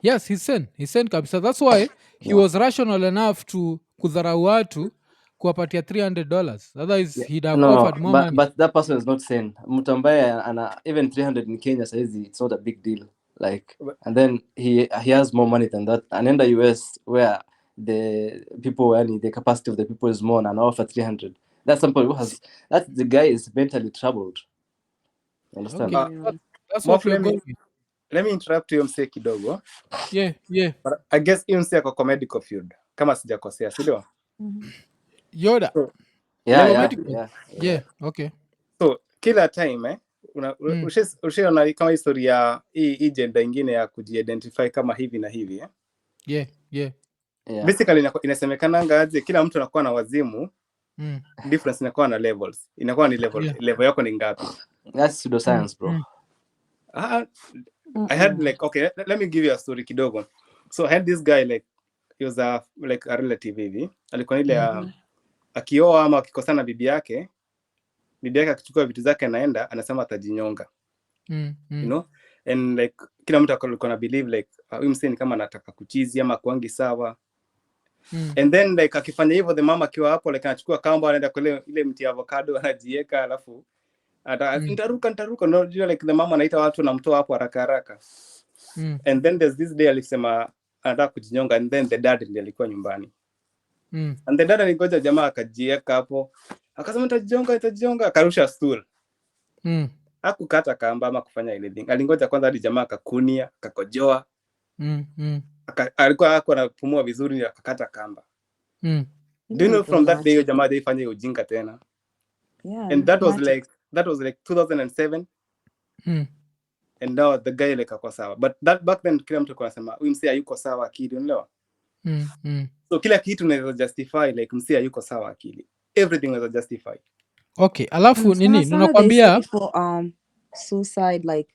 Yes, he's sane kabisa. That's why he was rational enough to kudharau watu kuwapatia $300. Otherwise he'd have offered more money. But that person is not sane. Mtu ambaye ana even 300 in Kenya saizi, it's not a big deal. Like, and then he has more money than that. And in the US, where the people and the capacity of the people is more, and offer 300. That's somebody who has, that the guy is mentally troubled. Understand? Okay. That's what we're going with. Let me interrupt you msee kidogo. Yeah. But I guess you msee kwa medical field, kama sijakosea, si ndio? Yoda. So, yeah, okay. So kila time ushaona kama historia hii gender ingine ya kujiidentify kama hivi na hivi Yeah. Basically inasemekana aje kila mtu anakuwa na wazimu. Difference inakuwa na levels. Inakuwa ni level yako ni ngapi? That's pseudoscience, bro. I had like, okay, let me give you a story kidogo. So I had this guy, like he was a relative hivi. Alikuwa ile akioa ama akikosana bibi yake akichukua vitu zake anaenda anasema atajinyonga. You know? And like kila mtu alikuwa na believe like huyu mseni kama anataka kuchizi ama kuangi sawa. And then like akifanya hivyo, the mama akiwa hapo like anachukua kamba anaenda kwa ile mti avocado anajieka, alafu nitaruka no, like the mama anaita watu na mtoa hapo haraka. And then there's this day alisema anataka kujinyonga, and then the dad ndiye alikuwa nyumbani. And the dad alingoja jamaa akajieka hapo, akasema nitajinyonga, akarusha stool. Hakukata kamba ama kufanya anything. Alingoja kwanza hadi jamaa akakunia, akakojoa. Alikuwa anapumua vizuri, akakata kamba. Do you know from that day jamaa alifanya ujinga tena? And that was like that was like 2007 Mm. and now the guy like ako sawa, but that back then kila mtu anasema huyu msee hayuko sawa akili, unaelewa? So kila kitu naweza justify like msee hayuko sawa akili, everything naweza justify. Okay, alafu nini Some they nakwambia say for suicide, like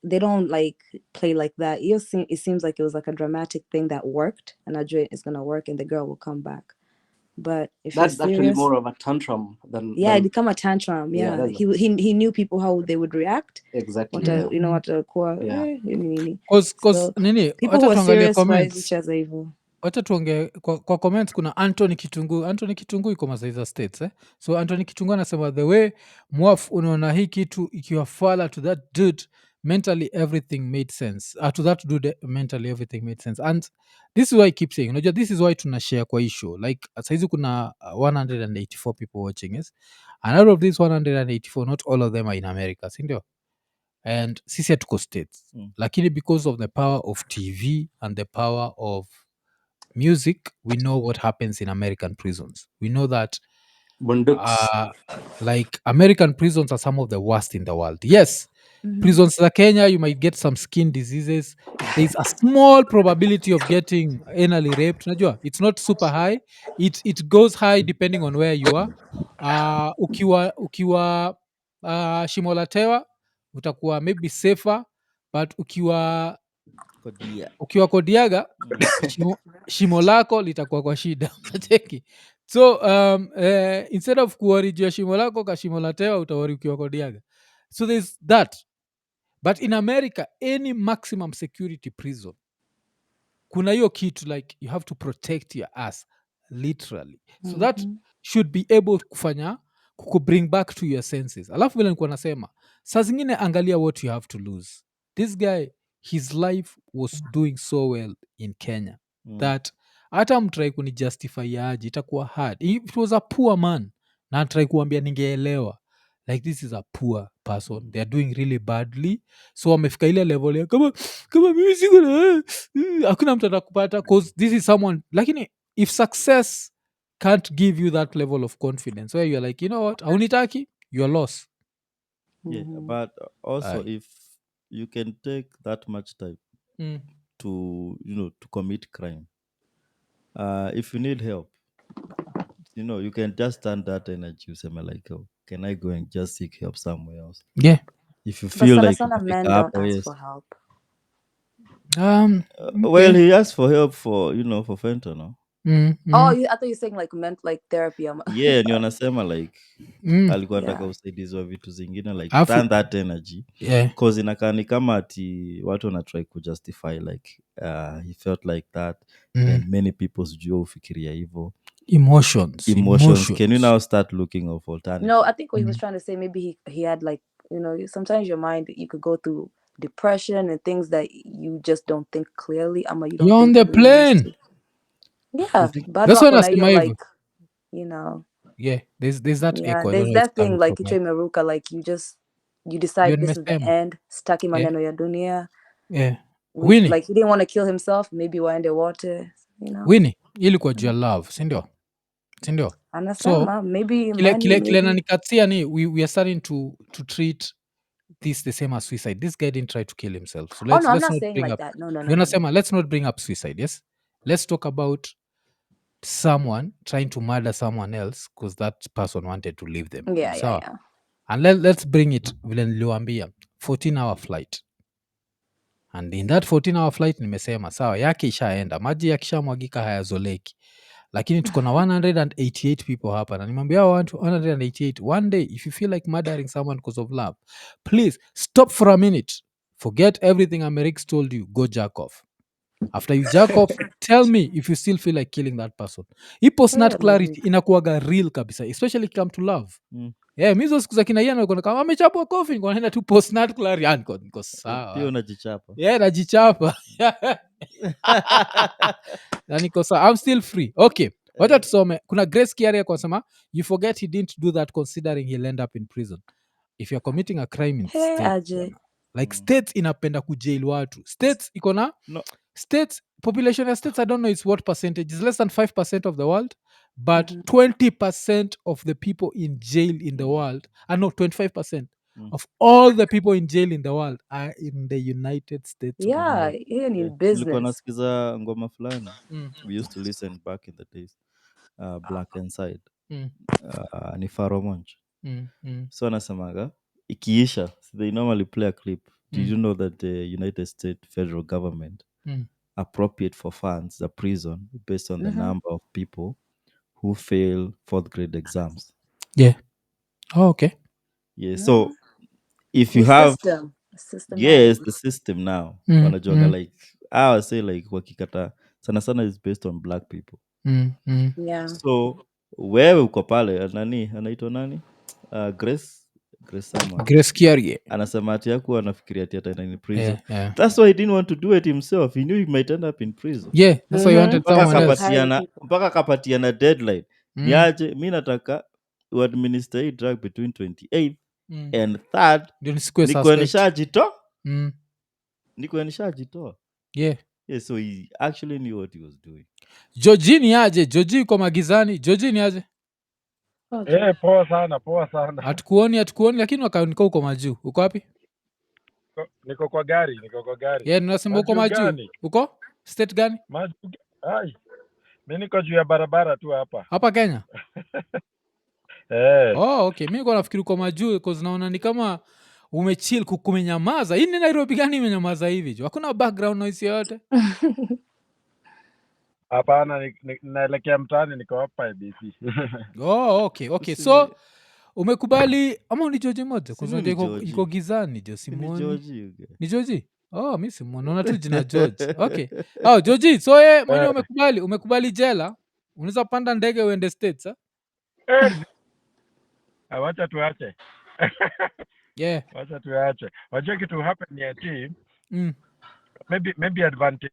they don't like play like that. It seems like it was like a dramatic thing that worked, and I dream it's gonna work, and the girl will come back. But if That's you're serious, actually more of a tantrum than it become a tantrum. Yeah, he knew people how they would react. exactly. You know what the core. Yeah. Cause nini people who are serious why hivyo. Wacha tuongee kwa comments. Kuna Anthony Kitungu iko Masaiza States So Anthony Kitungu anasema the way Mwaf unaona hii kitu ikiwa fala to that dude mentally everything made sense. To that dude mentally everything made sense. And this is why I keep saying, unajua this is why tunashare kwa hii show. Like saizi kuna 184 people watching us. And out of these 184, not all of them are in America, si ndio? And sisi hatuko States. Lakini because of the power of TV and the power of music, we know what happens in American prisons. We know that like American prisons are some of the worst in the world. Yes, prisons like Kenya, you might get some skin diseases. There's a small probability of getting anally raped. Najua, it's not super high. It goes high depending on where you are. Ukiwa Shimo la Tewa, utakuwa maybe safer, but ukiwa Kodiaga shimo lako litakuwa kwa shida. Unacheki? So instead of kuwarijia shimo lako ka shimo la Tewa, utawari ukiwa Kodiaga. So there's that. But in America, any maximum security prison, kuna hiyo kitu like you have to protect your ass literally. So that should be able kufanya kukubring back to your senses. Alafu vile nikuwa nasema, saa zingine angalia what you have to lose. This guy, his life was doing so well in Kenya that hata mtrai kunijustify aje itakuwa hard. If it was a poor man na try kuambia ningeelewa, like this is a poor person, they are doing really badly, so wamefika ile level ya kama mimi siko na hakuna mtu atakupata, cause this is someone. Lakini if success can't give you that level of confidence where you're like, you know what, haunitaki, you're lost. Yeah, but also if you can take that much time to to commit crime, if you need help, you can just turn that energy. You say like, oh, can I go and just seek help somewhere else? Yeah. If you feel but like some men don't ask for help. Well, he asked for help for for fentanyl. Oh, I thought you were saying like meant like therapy. Yeah, ni wanasema like alikuwa anataka usaidizi wa vitu zingine like turn that energy. Yeah. Cause inakaa ni kama ati watu wanatry kujustify like he felt like that and many people sijua ufikiria hivyo. Emotions. Can you now start looking of alternatives? No, I think what he was trying to say, maybe he had like, sometimes your mind, you could go through depression and things that you just don't think clearly. You're on the plane. Yeah, but that's what I like, yeah, there's that echo. There's that thing like Iche Meruka, like you decide this is the end. Staki maneno ya dunia. Yeah. Winnie. Like he didn't want to kill himself, maybe waende water, Winnie, ilikuwa jua love, si ndio? Anasema, maybe kile nanikatia ni we are starting to treat this the same as suicide. This guy didn't try to kill himself. So let's I'm not saying bring like up that. No. Let's not bring up suicide, yes? Let's talk about someone trying to murder someone else because that person wanted to leave them. Yeah. And let's bring it vile niliwaambia 14-hour flight. And in that 14-hour flight nimesema sawa yake ishaenda, maji yakishamwagika hayazoleki, lakini tuko na 188 people hapa na nimwambia 188, one day if you feel like murdering someone because of love, please stop for a minute, forget everything Amerix told you, go jack off. After you jack off, tell me if you still feel like killing that person. Ipo snart clarity inakuwaga real kabisa, especially come to love. Yeah, mizo siku za kina yana kama amechapwa coffee ngo naenda tu post nut clarity niko sawa. Pia unajichapa. Yeah, najichapa. Na niko sawa. I'm still free. Okay. Wacha tusome. Kuna Grace Kiaria kwa sema you forget he didn't do that considering he'll end up in prison. If you're committing a crime in states, like states inapenda kujail watu. States iko na states, population of states, I don't know it's what percentage. It's less than 5% of the world, but 20% of the people in jail in the world, no, 25% of all the people in jail in the world are in the United States of Yeah, America. hiyo ni Nilikuwa business. nasikiza ngoma fulani. We used to listen back in the days. Black Inside. Ni Pharaoh Monch. So anasemaga ikiisha, they normally play a clip. Did you know that the United States federal government appropriate for funds the prison based on the number of people who fail 4th grade exams? Yeah. Oh, okay. Yeah. So if you Ni have system yes, the system now wanajuanga like I would say like wakikata sana is based on black people. Yeah. So wewe uko pale nani anaitwa nani? Grace someone. Grace Kiarie. Anasema ati yakuwa anafikiria ati ataenda in prison. Yeah. That's why he didn't want to do it himself. He knew he might end up in prison. Yeah, that's why you wanted someone else. Mpaka kapatiana deadline. Niaje mi nataka uadminister hii drug between 28th and 3rd. Nikuwa nishajitoa. Yeah. Yeah, so he actually knew what he was doing. Georgie ni aje? Georgie yuko magizani. Georgie ni aje? Poa sana. Hatukuoni lakini wakanika uko majuu. Uko wapi? Niko kwa gari. Yeah, ninasema uko majuu. Uko? State gani? Ai. Mimi niko juu ya barabara tu hapa. Hapa Kenya? Oh, okay. Mimi niko nafikiri uko majuu because naona ni kama umechill kumenyamaza. Hii ni Nairobi gani imenyamaza hivi? Hakuna background noise yoyote. Hapana, naelekea mtaani, niko hapa ABC. Oh, okay. So umekubali ama ni Georgie moja? Kuzunja iko gizani jo Simoni. Ni Georgie? Oh, mimi Simoni. Naona tu jina George. Okay. Oh, Georgie, so mwenye umekubali jela? Unaweza panda ndege uende States, Wacha tuache. Yeah. Wacha tuache. Wajua kitu happen ni ati maybe advantage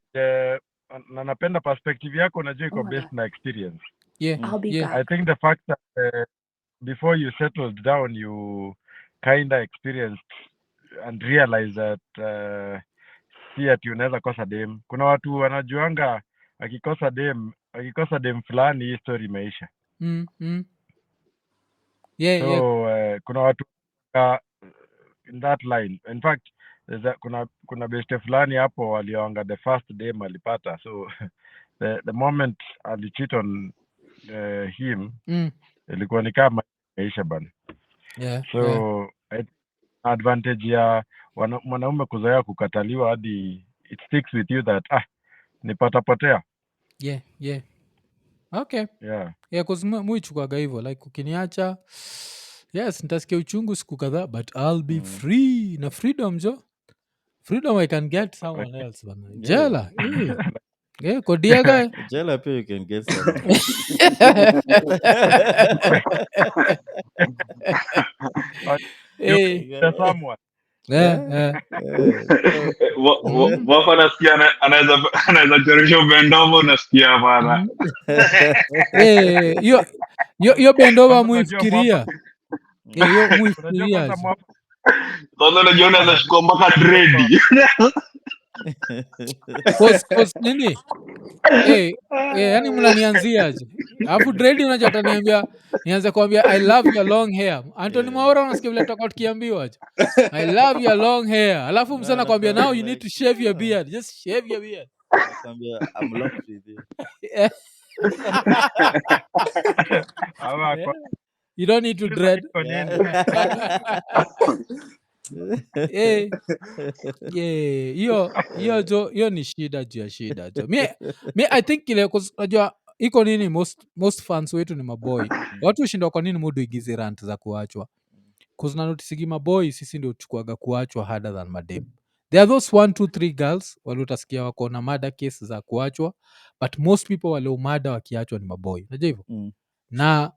na napenda perspective yako, unajua iko based na experience. Yeah. I'll be back. I think the fact that before you settled down you kind of experienced and realized that si ati unaweza kosa dem. Kuna watu wanajuanga akikosa dem fulani hii story imeisha. Yeah. Kuna watu in that line. In fact, kuna beste fulani hapo walioanga the first dem alipata. So the moment alicheat on him ilikuwa ni kama imeisha bana. Yeah. So advantage ya mwanaume kuzoea kukataliwa hadi it sticks with you that nipatapotea. Yeah. Okay. Yeah, cause muichukaga hivyo like ukiniacha yes nitasikia uchungu siku kadhaa but I'll be free. Na freedom I can get someone else bana. Jela. Yeah, kodiaga. Jela pia you can get someone. someone. Wafa nasikia anaweza cherisha bendomo nasikia bana. Yo bendomo muifikiria. Yo muifikiria. Sasa unajua unaweza shukua mpaka dread. Cause nini? Yani mnanianzia aje? Alafu dread unajua ataniambia nianze kuambia I love your long hair. Anthony Maura unasikia vile tutakuwa tukiambiwa aje? I love your long hair. Alafu msana kwambia now you need to shave your beard. Just shave your beard. Nakwambia I'm locked with you. You don't need to dread. Hiyo ni shida juu ya shida jo. Me I think ile unajua iko nini most fans wetu ni maboy. Watu ushindwa kwa nini mudu igize rant za kuachwa. Cause na notisigi maboy sisi ndio tuchukuaga kuachwa harder than madem. There are those 1 2 3 girls wale utasikia wako na murder case za kuachwa but most people wale umada wakiachwa ni maboy. Unajua hivyo? Na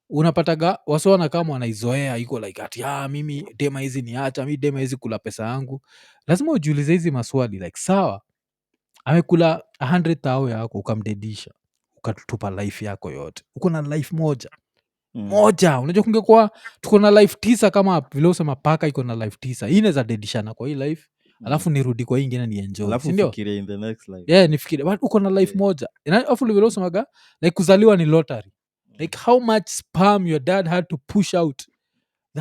unapataga wasiona kama wanaizoea iko like ati mimi dema hizi niacha, mimi dema hizi kula pesa yangu. Lazima ujiulize hizi maswali like sawa amekula 100,000 yako ukamdedisha ukatupa life yako yote, uko na life moja. Unajua kungekuwa tuko na life 9 kama vile usema paka iko na life 9, hii inaweza dedishana kwa hii life alafu nirudi kwa hii ingine ni enjoy, alafu fikiria in the next life. Nifikirie but uko na life moja. Alafu vile usemaga like kuzaliwa ni lottery. like how much spam your dad had to push out,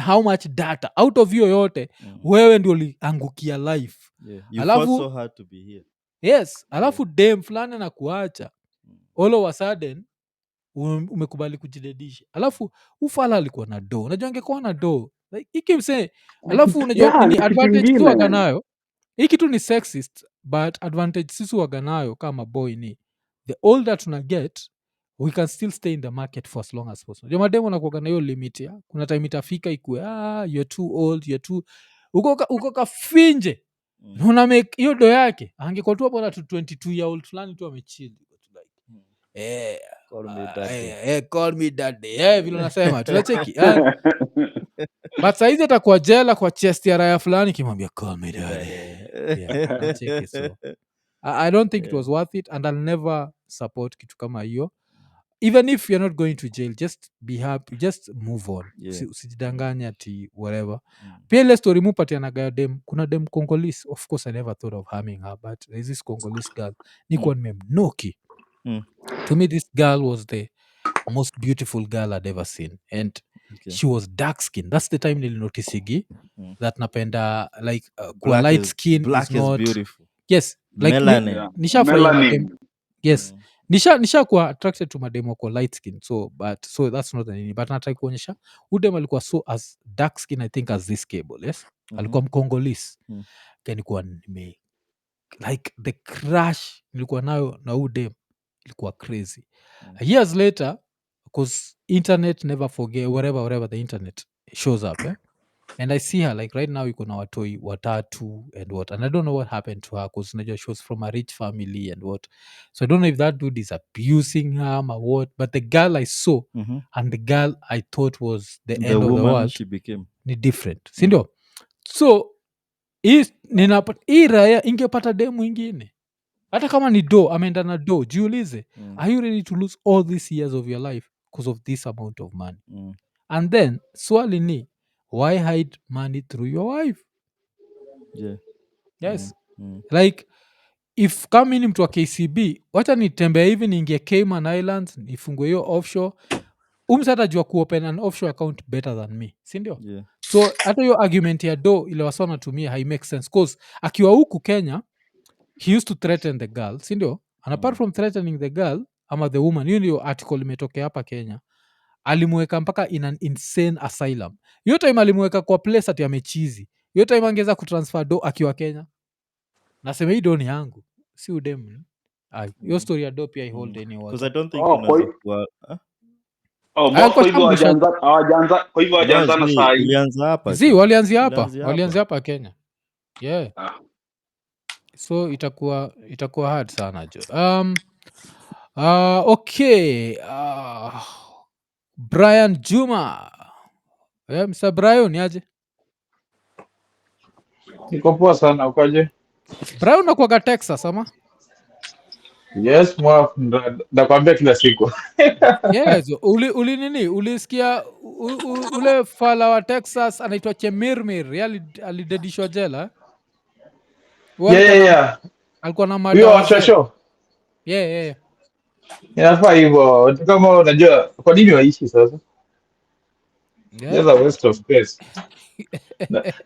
how much data out of hiyo yote wewe ndio uliangukia life. Yeah. You fought so hard to be here. Yes, alafu dem fulani na kuacha all of a sudden umekubali kujidedisha, alafu ufala alikuwa na do, unajua angekuwa na do like ikimse, alafu unajua nini advantage sisi waga nayo, hii kitu ni sexist but advantage sisi waga nayo kama boy ni the older tuna get we can still stay in the market for as long as possible. Unajua mademo nakuwaga na hiyo limit ya kuna time itafika ikue you're too old, you're too uko kafinje una make hiyo do yake, angekuwa tu hapo na 22 year old fulani tu amechill call me daddy vile unasema tunacheki but saizi atakuwa jela kwa chest ya raya fulani kimwambia call me daddy tunacheki. So I don't think it was worth it and I'll never support kitu kama hiyo, even if you're not going to jail, just be happy, just move on. Usijidanganya ati whatever. Pia ile story mupatianaga dem, kuna dem Congolese, of course I never thought of harming her, but there's this Congolese girl nikuwa nimemnoki. To me this girl was the most beautiful girl I'd ever seen and she was dark skin. That's the time nilinotisigi that napenda like kwa light skin black is not beautiful. Yes, like nishafurahia madem. Yes, nisha kuwa attracted to mademo kwa light skin, so that's not the nini, but nataka kuonyesha udem alikuwa so as dark skin I think as this cable. Yes, alikuwa Mkongolese. Kanikuwa nime like the crush nilikuwa nayo na udem ilikuwa crazy. Years later, because internet never forget, wherever the internet shows up and I see her like right now iko na watoi watatu and what, and I don't know what happened to her because najua she was from a rich family and what, so I don't know if that dude is abusing her or what, but the girl I saw and the girl I thought was the end of the world she became ni different, sindio? So hii raya ingepata demu ingine hata kama ni do ameenda na do, jiulize are you ready to lose all these years of your life because of this amount of money? And then swali ni why hide money through your wife? Yes. Like if kama ni mtu wa KCB, wacha nitembea hivi niingie Cayman Islands nifungue hiyo offshore, umsata jua kuopen an offshore account better than me, sindio? So hata hiyo argument ya do ile wasa natumia hai make sense cause akiwa huku Kenya he used to threaten the girl, sindio? And apart from threatening the girl ama the woman, hiyo ndio article imetokea hapa Kenya, alimweka mpaka in an insane asylum. Hiyo time alimweka kwa place ati amechizi. Hiyo time angeza kutransfer do akiwa Kenya. Nasema hii do ni yangu, si udemu. Hiyo story ya do pia I hold any water. Because I don't think unaweza kuwa kwa hivyo hawajaanza na saa hii. Walianzia hapa Kenya. Yeah. So itakuwa hard sana jo. Okay. Brian Juma. Mr. Brian ni aje? Niko poa sana, ukaje? Brian unakuwaga Texas ama? Yes, nakwambia kila siku. Yes, uli nini? Ulisikia ule fala wa Texas anaitwa Chemirmir, alidedishwa jela? Yeah. Alikuwa na madawa. Yeah. Inafaa hivyo. Kama unajua kwa nini waishi sasa? Yeah. That's a waste of space.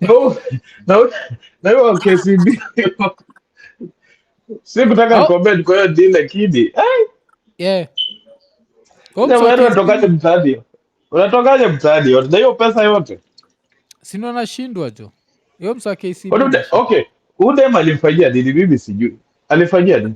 No, KCB. Sikutaka kukomment kwa hiyo deal lakini. Yeah. Unatokaje mtaani? Na hiyo pesa yote? Sino nashindwa jo. Hiyo msa KCB. Okay. Udem alimfanyia nini? Bibi sijui. Alifanyia nini?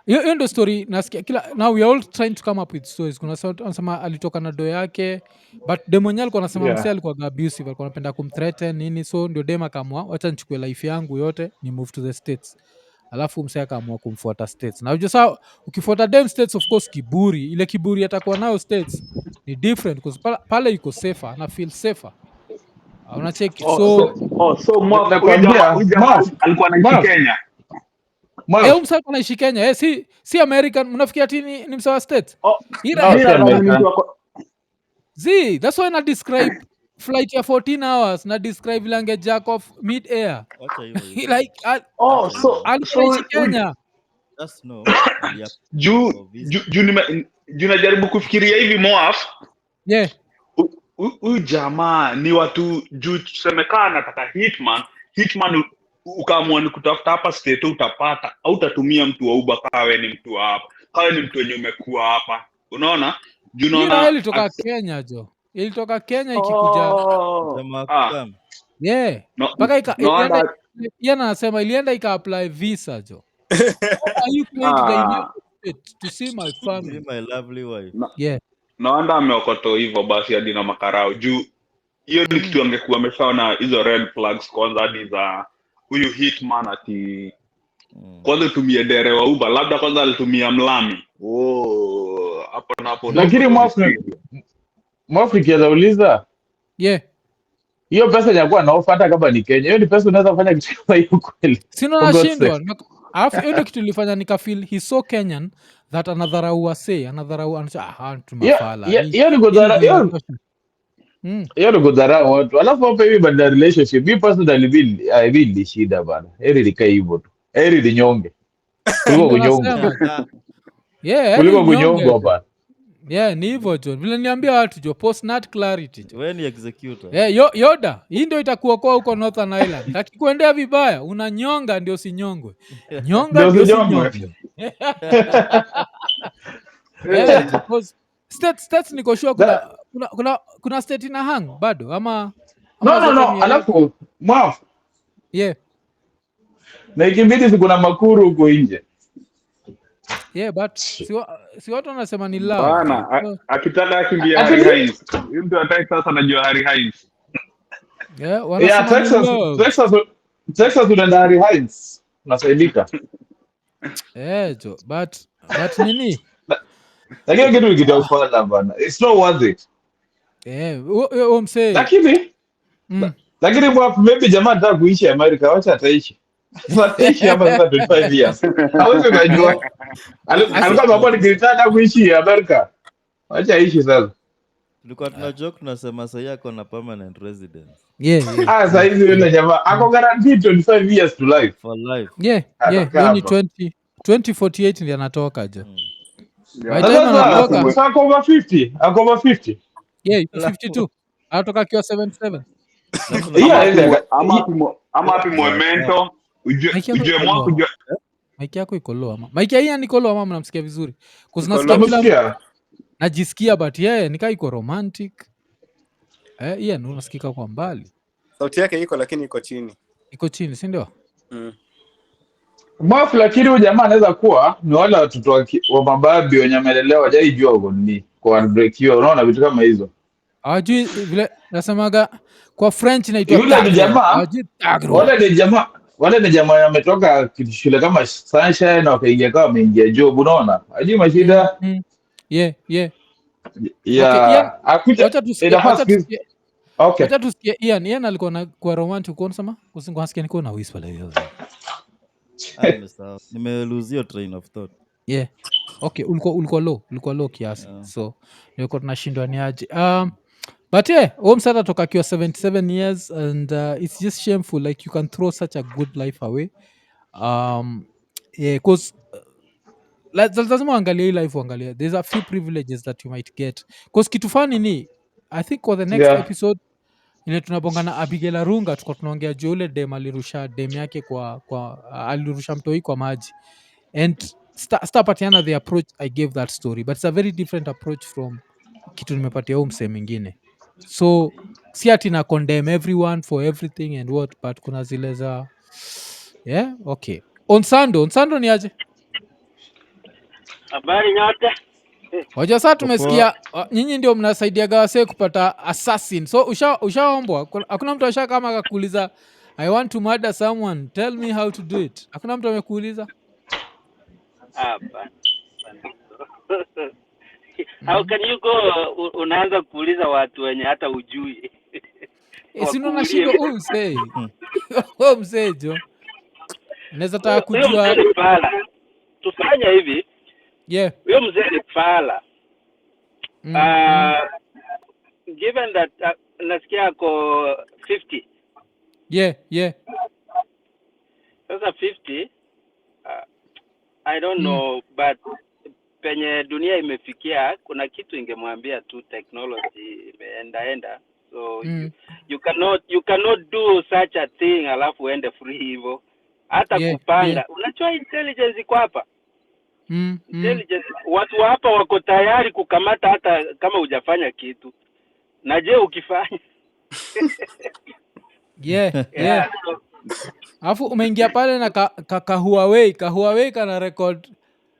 Hiyo ndio story nasikia kila now we are all trying to come up with stories. Kuna anasema alitoka na do yake but demo nyali alikuwa anasema msee alikuwa abusive, alikuwa anapenda kumthreaten nini, so ndio dema akaamua acha nichukue life yangu yote ni move to the States. Alafu msee akaamua kumfuata States. Na unajua sasa ukifuata dem States of course ile kiburi atakuwa nayo States ni different because pale yuko safer na feel safer. Unacheki so alikuwa anaishi Kenya. Msa anaishi Kenya. Si American, mnafikia ati ni msawa States. That's why na describe flight ya 14 hours na describe language jack of mid air. Like so Kenya. That's no. Junajaribu kufikiria hivi Moaf. Yeah. Huyu jamaa ni watu juu tusemekana anataka hitman ukaamua ni kutafuta hapa state utapata au utatumia mtu wa Uber kawe ni mtu wa hapa. Kawe ni mtu wenye umekuwa hapa. Unaona? Juu Hiyo ilitoka Kenya jo. Ilitoka Kenya ikikuja. Yeah. Mpaka ilienda nasema ilienda ika-apply visa jo. Are you going to the United States to see my family? My lovely wife. Yeah. Naanda ameokoto hivyo basi hadi na makarao juu hiyo ni kitu angekuwa ameshaona hizo red flags kwanza hadi za huyu hitman ati kwanza tumie dere wa Uber labda kwanza alitumia mlami. Hapo na hapo. Lakini Mwafrika anauliza. Yeah. Hiyo pesa inakuwa na offer hata kama ni Kenya. Hiyo ni pesa unaweza kufanya kitu kama hiyo kweli. Sina nashindwa. Alafu hiyo kitu ilifanya nikafeel he's so Kenyan that anadharau anasema tumafala. Hiyo ni kudharau. Hiyo ni kudharau watu. Alafu hapo hivi bad relationship. Mimi personally I really shida bana. Heri likai hivyo tu. Heri linyonge. Kuliko kunyonga. Yeah, kuliko kunyonga bana. Yeah, ni hivyo John. Vile niambia watu jo post nut clarity. Wewe ni executor. Yeah, Yoda, hii ndio itakuokoa huko Northern Ireland. Takikuendea vibaya, unanyonga ndio sinyongwe. Nyonga ndio sinyongwe. Yeah, because states niko sure kuna state ina hang bado ama no. Alafu Mwaf. Yeah. Na ikibidi sikuna makuru huko nje. Yeah, but si watu wanasema ni love. Bana, akitaka akimbia Harry Hines. Mtu ataki sasa anajua Harry Hines. Yeah, wanasema Texas unaenda Harry Hines. Unasaidika. Jo, but nini? Lakini kitu nikitafanya bana. It's not worth it. Msee. Lakini maybe jamaa anataka kuishi Amerika, wacha ataishi. Ataishi hapa sasa 25 years. Hawezi kujua. Alikuwa baba nikitaka kuishi Amerika. Wacha aishi sasa. Tulikuwa tuna joke tunasema sasa yako na permanent residence. Yeah. Sasa hivi yule jamaa ako guaranteed 25 years to life. For life. Yeah. Ni 2048 ndiye anatoka jo. By the time anatoka ako over 50. Ako over 50. Yeah, 52. Anatoka kiwa 77. Ama hapi momento ujue mwa kujua Mike yako iko low ama Mike hii ni low ama mnamsikia vizuri kuzinasikia bila najisikia but nikaa iko romantic unasikika kwa mbali sauti yake iko lakini iko chini si ndio? Mwafu lakini huyu jamaa anaweza kuwa ni wale watoto wa mababi wenye amelelewa hajaijua huko ni kwa break hiyo unaona vitu kama hizo. Hajui vile nasemaga kwa French inaitwa yule ni jamaa. Wale ni jamaa wametoka shule kama Sunshine na wakaingia kama wameingia job unaona. Hajui mashida. Yeah. Akuja. Okay. Acha tusikie Ian alikuwa kwa romantic unasema usingwasikia niko na whisper leo. Nimelose your train of thought. Yeah. Okay, ulikuwa low kiasi. So nilikuwa tunashindwa ni aje. But Omsata toka kiwa 77 years and it's just shameful like you can throw such a good life away. Because lazima angalia hii life angalia. There's a few privileges that you might get. Because kitu funny ni I think for the next episode ile tunabonga na Abigail Arunga tuko tunaongea juu ile dem alirusha dem yake kwa alirusha mtoi kwa maji. And stapatiana the approach I gave that story but it's a very different approach from kitu nimepatia huyu msee mwingine. So si ati na condemn everyone for everything and what but kuna zile za okay. Onsando ni aje? Habari nyote. Wacha sasa tumesikia nyinyi ndio mnasaidia wase kupata assassin. So ushaombwa hakuna mtu ashaka kama akakuuliza I want to murder someone tell me how to do it. Hakuna mtu amekuuliza? How can you go unaanza kuuliza watu wenye hata ujui? Sino nashindo msee jo. Naweza taka kujua. Tufanya hivi. Yeah. Huyo mzee ni fala. Given that nasikia ako 50. Yeah. Sasa 50 I don't know but penye dunia imefikia, kuna kitu ingemwambia tu technology imeenda. So you cannot do such a thing alafu uende free hivyo. Hata kupanga. Unajua intelligence iko hapa. Intelligence, watu hapa wako tayari kukamata hata kama hujafanya kitu. Na je ukifanya? Yeah. Alafu umeingia pale na ka Huawei kana record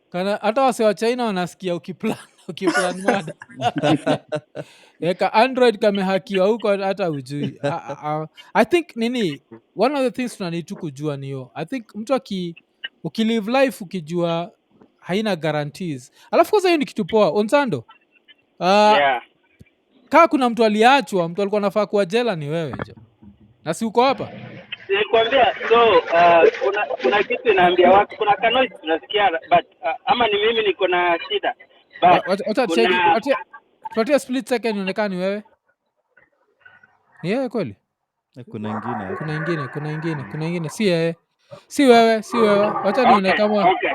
kana hata wase wa China wanasikia ukiplan mada. Ka Android kamehakiwa huko hata ujui. I think nini one of the things tunanid to kujua niyo. I think mtu ukilive life ukijua haina guarantees. Alafu kwanza hiyo ni kitu poa. Onsando. Kaa kuna mtu aliachwa, mtu alikuwa anafaa kuwa jela ni wewe jo. Na si uko hapa? Nikwambia so kuna kitu inaambia watu kuna kanoi tunasikia but ama ni mimi niko na shida. But tupatie split second ionekane ni wewe. Ni wewe kweli? Kuna ingine. Si wewe. Wacha nione kama okay.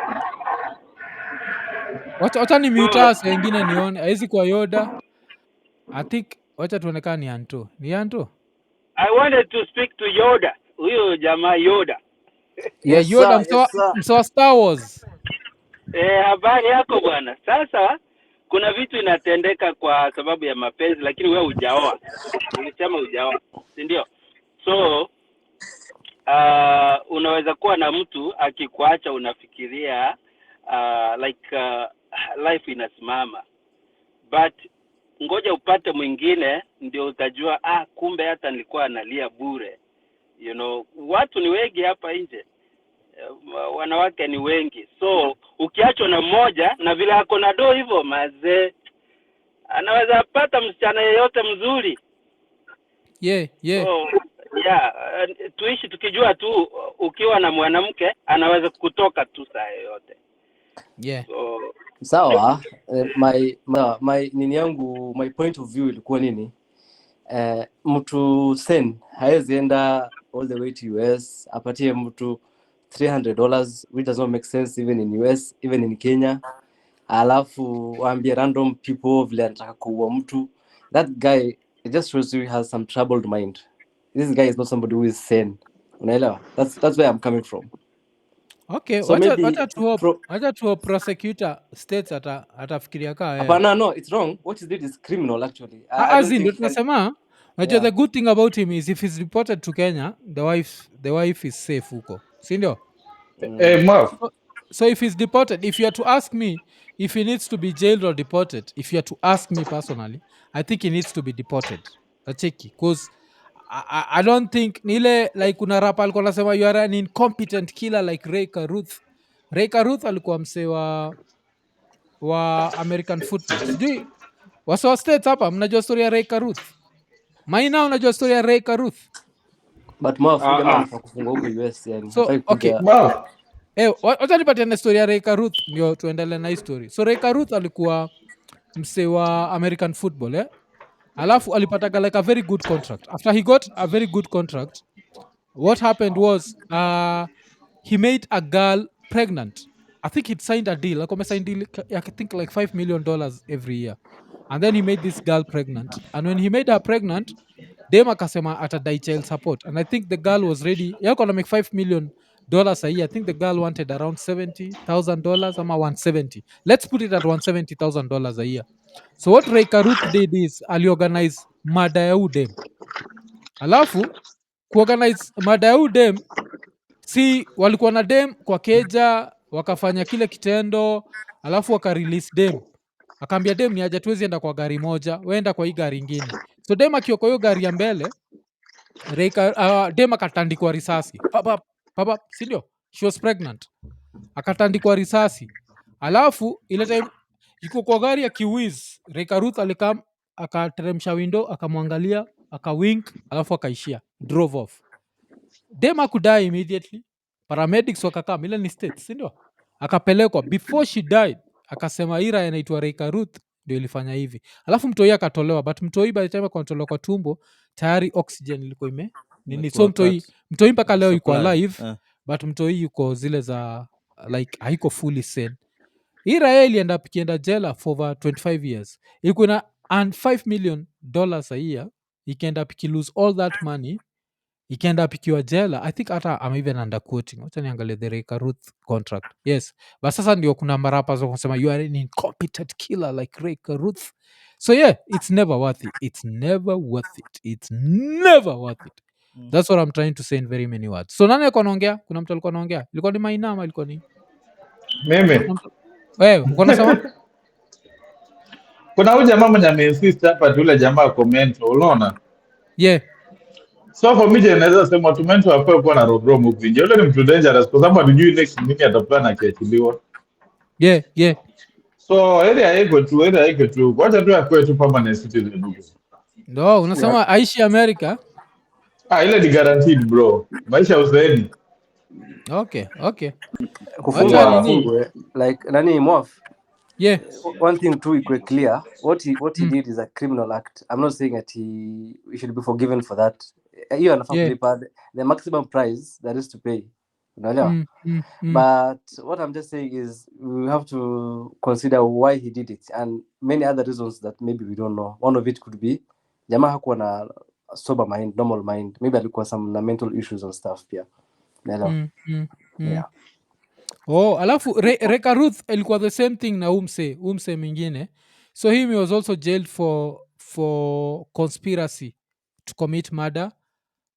Wacha ni mute wengine nione. Haizi kwa Yoda. I think wacha tuonekane ni Anto. Ni Anto? I wanted to speak to Yoda. Huyo jamaa Yoda. Yes, Yoda sir. mso Star Wars. Habari yako bwana. Sasa kuna vitu inatendeka kwa sababu ya mapenzi lakini wewe hujaoa. Ulisema hujaoa, si ndio? So unaweza kuwa na mtu akikuacha unafikiria life inasimama. But ngoja upate mwingine ndio utajua kumbe hata nilikuwa analia bure. You know, watu ni wengi hapa nje. Wanawake ni wengi. So ukiachwa na mmoja na vile ako na doo hivyo mazee anaweza pata msichana yeyote mzuri. Yeah. So, tuishi tukijua tu ukiwa na mwanamke anaweza kutoka tu saa yoyote. Yeah. So, sawa. My nini yangu, my point of view ilikuwa nini? Mtu sen haezi enda all the way to US apatie mtu $300 which does not make sense even in US, even in Kenya. Alafu waambie random people vile anataka kuua mtu. That guy, it just shows you he has some troubled mind. This guy is not somebody who is sane. Unaelewa? That's where I'm coming from. Okay, so wacha tu prosecutor states atafikiria kaa wewe. Hapana, no, it's wrong. What he did is criminal actually. As in tunasema the good thing about him is if he's deported to Kenya, the wife is safe huko. Si ndio? Mark. So if he's deported, if you are to ask me if he needs to be jailed or deported, if you are to ask me personally, I think he needs to be deported. Nacheki, because I don't think nile like kuna rapa alikuwa anasema you are an incompetent killer like Ray Caruth alikuwa msee wa American football. Sijui waso states hapa mnajua story ya Ray Caruth? Maina unajua story ya Ray Caruth? But jamaa kufunga huko US yani. So okay. Wacha nipatie na story ya Ray Caruth ndio tuendelee na story. So Ray Caruth alikuwa msee wa American football alafu alipata like a very good contract. After he got a very good contract, what happened was he made a girl pregnant. I think he'd signed a deal. Like signed deal, I think like $5 million every year. And then he made this girl pregnant. And when he made her pregnant, dem akasema atadai child support. And I think the girl was ready. You're gonna make $5 million a year. I think the girl wanted around $70,000 ama 170. Let's put it at $170,000 a year. So what Ray Caruth did is aliorganize mada ya udem. Alafu kuorganize mada ya udem, si walikuwa na dem kwa keja wakafanya kile kitendo alafu wakarelease dem. Akaambia dem ni aje tuwezi enda kwa gari moja, weenda kwa hii gari ingine. So dem akiwa kwa hiyo gari ya mbele, dem akatandikwa risasi. Papa, si ndio? She was pregnant. Akatandikwa risasi. Alafu ile time yuko kwa gari ya Kiwiz, Ray Caruth alikam akateremsha window akamwangalia, akawink, alafu akaishia, drove off. Dem akudai immediately. Paramedics wakakam, ile ni states, si ndio? Akapelekwa. Before she died, akasema ira inaitwa Ray Caruth ndio ilifanya hivi. Alafu mtoi akatolewa, but mtoi by the time akatolewa kwa tumbo, tayari oxygen ilikuwa nini. So mtoi mpaka leo yuko alive, but mtoi yuko zile za like haiko fully sane. hii raya ilienda pikienda jela for over 25 years. Ilikuwa na earn $5 million a year. Ikienda piki lose all that money. Ikienda pikiwa jela. I think hata I'm even underquoting. Wacha niangalie the Reka Ruth contract. Yes. But sasa ndio kuna marapas wakasema you are an incompetent killer like Reka Ruth. So yeah, it's never worth it. It's never worth it. It's never worth it. That's what I'm trying to say in very many words. So nani alikuwa anaongea? Kuna mtu alikuwa anaongea? Ilikuwa ni Maina ama ilikuwa ni? Mimi Wewe, uko unasema? kuna huyu jamaa mwenye ameinsist hapa tu, yule jamaa comment, unaona? Yeah. So for me naweza sema watu mentor wafaa kuwa na roho movie. Yule ni mtu dangerous kwa sababu hatujui next nini ataplan akiachiliwa. Yeah, yeah. So area iko tu. Wacha tu akue tu permanent citizen huko. No, unasema aishi America? Ile ni guaranteed bro. Maisha usaini. Okay. Kufungwa like nani Mof? Yeah. One thing too iko clear. What he did is a criminal act. I'm not saying that he should be forgiven for that. You are kulipa the maximum price that is to pay. Unaelewa? But what I'm just saying is we have to consider why he did it and many other reasons that maybe we don't know. One of it could be jamaa hakuwa na sober mind, normal mind. Maybe alikuwa some mental issues and stuff pia. Unaelewa? Yeah. Oh, alafu Reka Ruth ilikuwa the same thing na umse mwingine. So he was also jailed for conspiracy to commit murder.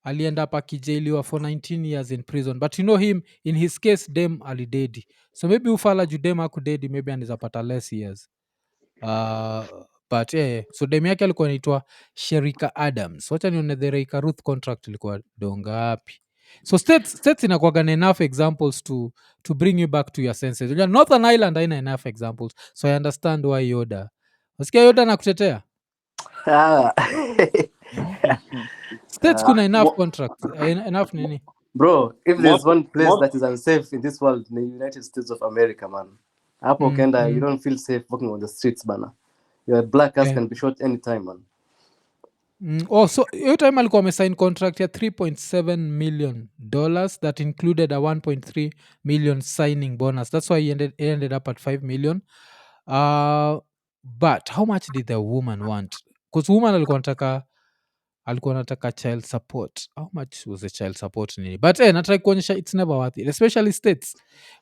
Alienda up akijailiwa for 19 years in prison. But you know him, in his case, dem alidedi. So maybe ufala judem akudedi, maybe anizapata less years. But yeah. So dem yake alikuwa anaitwa Sherika Adams. Wacha nione the Reka Ruth contract ilikuwa dongapi. So states inakuwaga na enough examples to bring you back to your senses. Northern Ireland haina enough examples. So I understand why Yoda. Wasikia Yoda nakutetea? States kuna enough contracts. Enough nini? Bro, if there's one place that is unsafe in this world, in the United States of America, man. Hapo Kenda, you don't feel safe walking on the streets, bana. Your black ass can be shot anytime, man. So hiyo time alikuwa amesign contract ya $3.7 million that included a 1.3 million signing bonus. That's why he ended up at 5 million. But how much did the woman want? Because woman alikuwa anataka child support. How much was the child support nini? But nataka kuonyesha it's never worth it, especially states.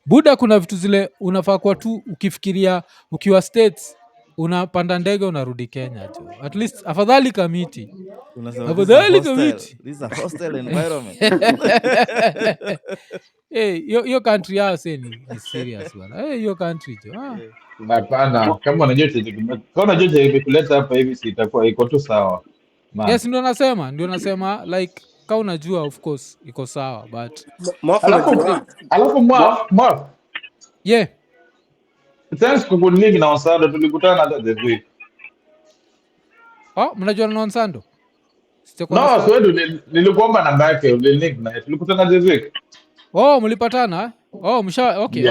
Buda kuna vitu zile unafaa kwa tu ukifikiria ukiwa states unapanda ndege unarudi Kenya jo. At least afadhali kamiti. Afadhali kamiti. This is a hostile environment. Your country ni serious bwana. Your country jo. Hapana, kama unajua imekuleta hapa hivi si itakuwa iko tu sawa. Yes, ndio nasema like kama unajua of course iko sawa but alafu Mwaf. Yeah. Thanks kwa kunilink na Onsando, tulikutana hata the week. Mnajua na Onsando? No, so nilikuomba namba yake, ulinink na tulikutana the week. Mlipatana? Okay.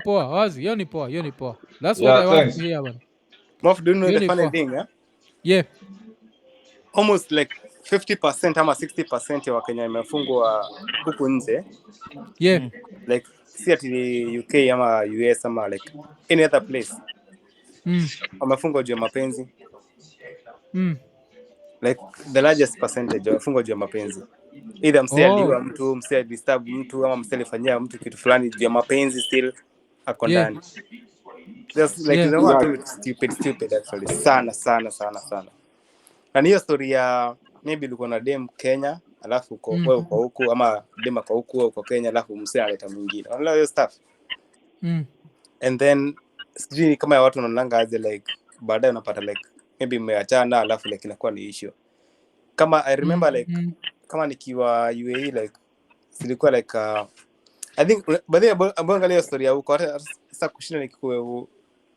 Poa. Wazi, hiyo ni poa. That's what I want to hear man. Mof, do you know the funny thing, Yeah. Almost like 50% ama 60% ya Wakenya wamefungwa huku nje. Yeah. Like si ati UK ama US ama like any other place. Wamefungwa juu ya mapenzi. Like the largest percentage wamefungwa juu ya mapenzi. Either msee aliua mtu, msee disturb mtu ama msee alifanyia mtu kitu fulani juu ya mapenzi still ako ndani. Just like the one stupid actually. Sana. Na hiyo story ya maybe ulikuwa na dem Kenya, alafu uko huku ama dem kwa huku uko Kenya alafu msee analeta mwingine. Unaelewa hiyo stuff? And then sijui kama watu wanaonanga aje like baadaye unapata like maybe mmeachana alafu like inakuwa ni issue. Kama I remember like kama nikiwa UAE like silikuwa like I think baadaye angalia story ya huko hata sasa kushinda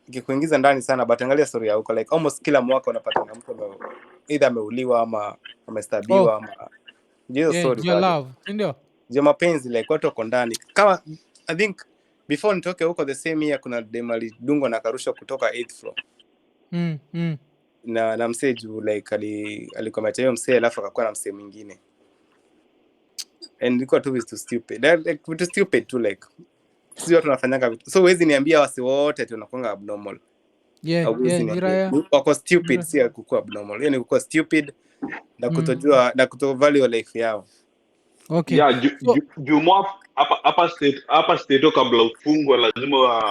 nikikuingiza ndani sana but angalia story ya huko like almost kila mwaka unapata mtu either ameuliwa ama amestabiwa ama hiyo story your love ndio je mapenzi like watu wako ndani kama I think before nitoke huko the same year kuna dem alidungwa na karusha kutoka 8th floor na msee juu like alikuwa ameacha msee alafu akakuwa na msee mwingine and ilikuwa too stupid like too stupid to like sisi watu tunafanyanga vitu. So huwezi niambia wasi wote ati unakuanga abnormal. Huwezi niambia. Wako stupid si kukuwa abnormal. Yaani kukuwa stupid na kutojua na kutovalue life yao. Okay. Yeah, Juma hapa state kabla ufungwe lazima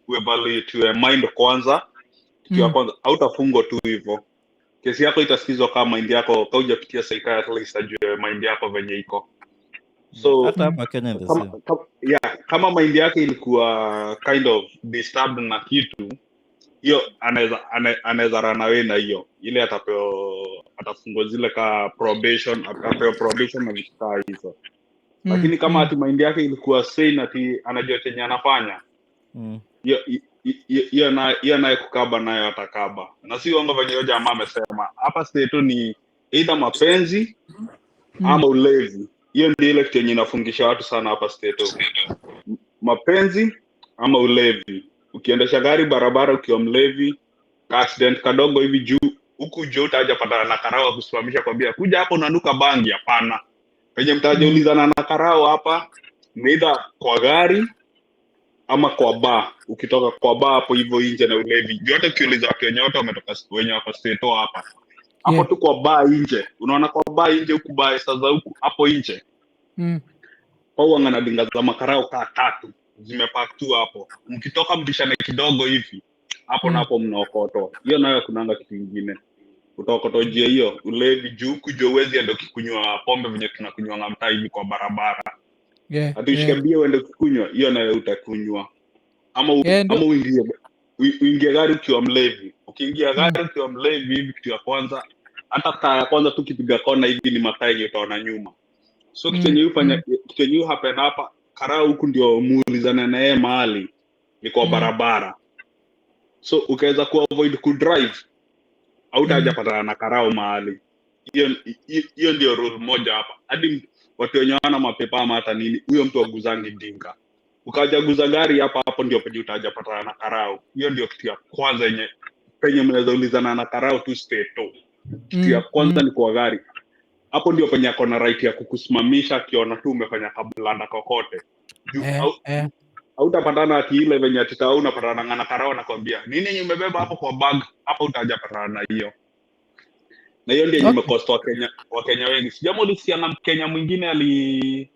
uevaluate your mind kwanza. Kitu ya kwanza hautafungwa tu hivyo. Kesi yako itasikizwa kama mind yako haujapitia psychiatrist ajue mind yako venye iko. So hata hapa Kenya the same. Kama mind yake ilikuwa kind of disturbed na kitu hiyo anaweza run away na hiyo ile atafungwa zile ka probation na vitu hizo. Lakini kama ati mind yake ilikuwa sane ati anajua chenye anafanya hiyo naye kukaba nayo atakaba. Na si uongo venye yule jamaa amesema hapa state ni either mapenzi ama ulevi. Hiyo ndio ile kitu yenye inafungisha watu sana hapa state. Mapenzi ama ulevi. Ukiendesha gari barabara ukiwa mlevi, accident kadogo hivi juu huku juu utajapata na karao kusimamisha kwambia kuja hapo unanuka bangi, hapana. Penye mtajiulizana na karao hapa either kwa gari ama kwa bar. Ukitoka kwa bar hapo hivyo nje na ulevi. Yote ukiuliza watu wenye wote wametoka wenye wako state hapa. Hapo tu kwa bar nje. Unaona kwa bar nje huku bar sasa huku hapo nje. Kwa wangana dinga za makarao kaa 3 zimepark tu hapo. Mkitoka mbishane kidogo hivi hapo na hapo mnaokoto. Hiyo nayo kunanga kitu kingine. Utaokotojia hiyo ulevi juu kujowezi ndio kikunywa pombe venye tunakunywa mtaa hivi kwa barabara. Hatushikambie uende kukunywa, hiyo nayo utakunywa. Ama uingie gari ukiwa mlevi. Ukiingia gari ukiwa mlevi hivi kitu ya kwanza hata taa ya kwanza tu kipiga kona hivi ni mataa yenye utaona nyuma. So kitu happen hapa karao huku ndio muulizana na yeye mahali ni kwa barabara. So ukaweza kuavoid kudrive au utajapata na karao mahali. Hiyo ndio rule moja hapa. Hadi watu wenye wana mapepa ama hata nini huyo mtu aguzangi dinga. Ukajaguza gari hapa hapo ndio penye utajapata na karao. Hiyo ndio kitu ya kwanza yenye penye mnaweza ulizana na karao tu state. Kitu ya kwanza ni kwa gari. Hapo ndio penye ako na right ya kukusimamisha akiona tu umefanya kabulanda kokote. Hautapatana ati ile venye ati unapatana na karao na kwambia nini umebeba hapo kwa bag, hapo utajapatana na hiyo. Na hiyo ndio imecost wa Kenya wengi. Sijamo ulisikia na Mkenya mwingine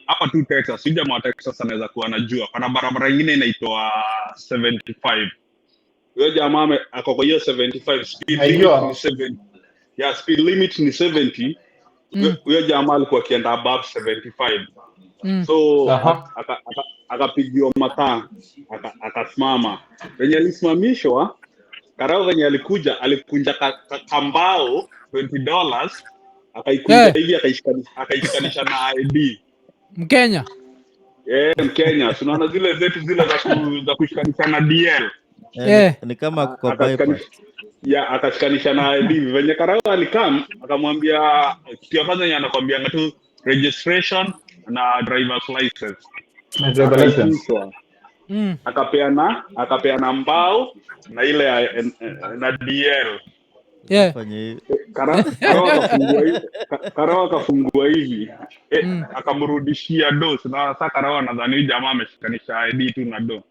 hapa tu Texas, sijamo wa Texas anaweza kuwa anajua. Kuna barabara nyingine inaitwa 75. Huyo jamaa ako kwa hiyo 75 speed limit ni 70. Yeah, speed limit ni 70. Huyo jamaa alikuwa akienda above 75. So akapigiwa mataa akasimama. Venye alisimamishwa karao venye alikunja kambao $20 akaikunja hivi akaishikanisha na ID. Mkenya? Mkenya. Unaona zile zetu zile za kushikanisha na DL. Ni kama kwa bypass. Akashikanisha na ID. Venye karao alikam akamwambia kitu ya kwanza yenye anakuambia tu registration na driver's license. Akapeana mbao na ile na DL. Karao akafungua hivi. Akamrudishia do. Na sasa karao nadhani jamaa ameshikanisha ID tu na do.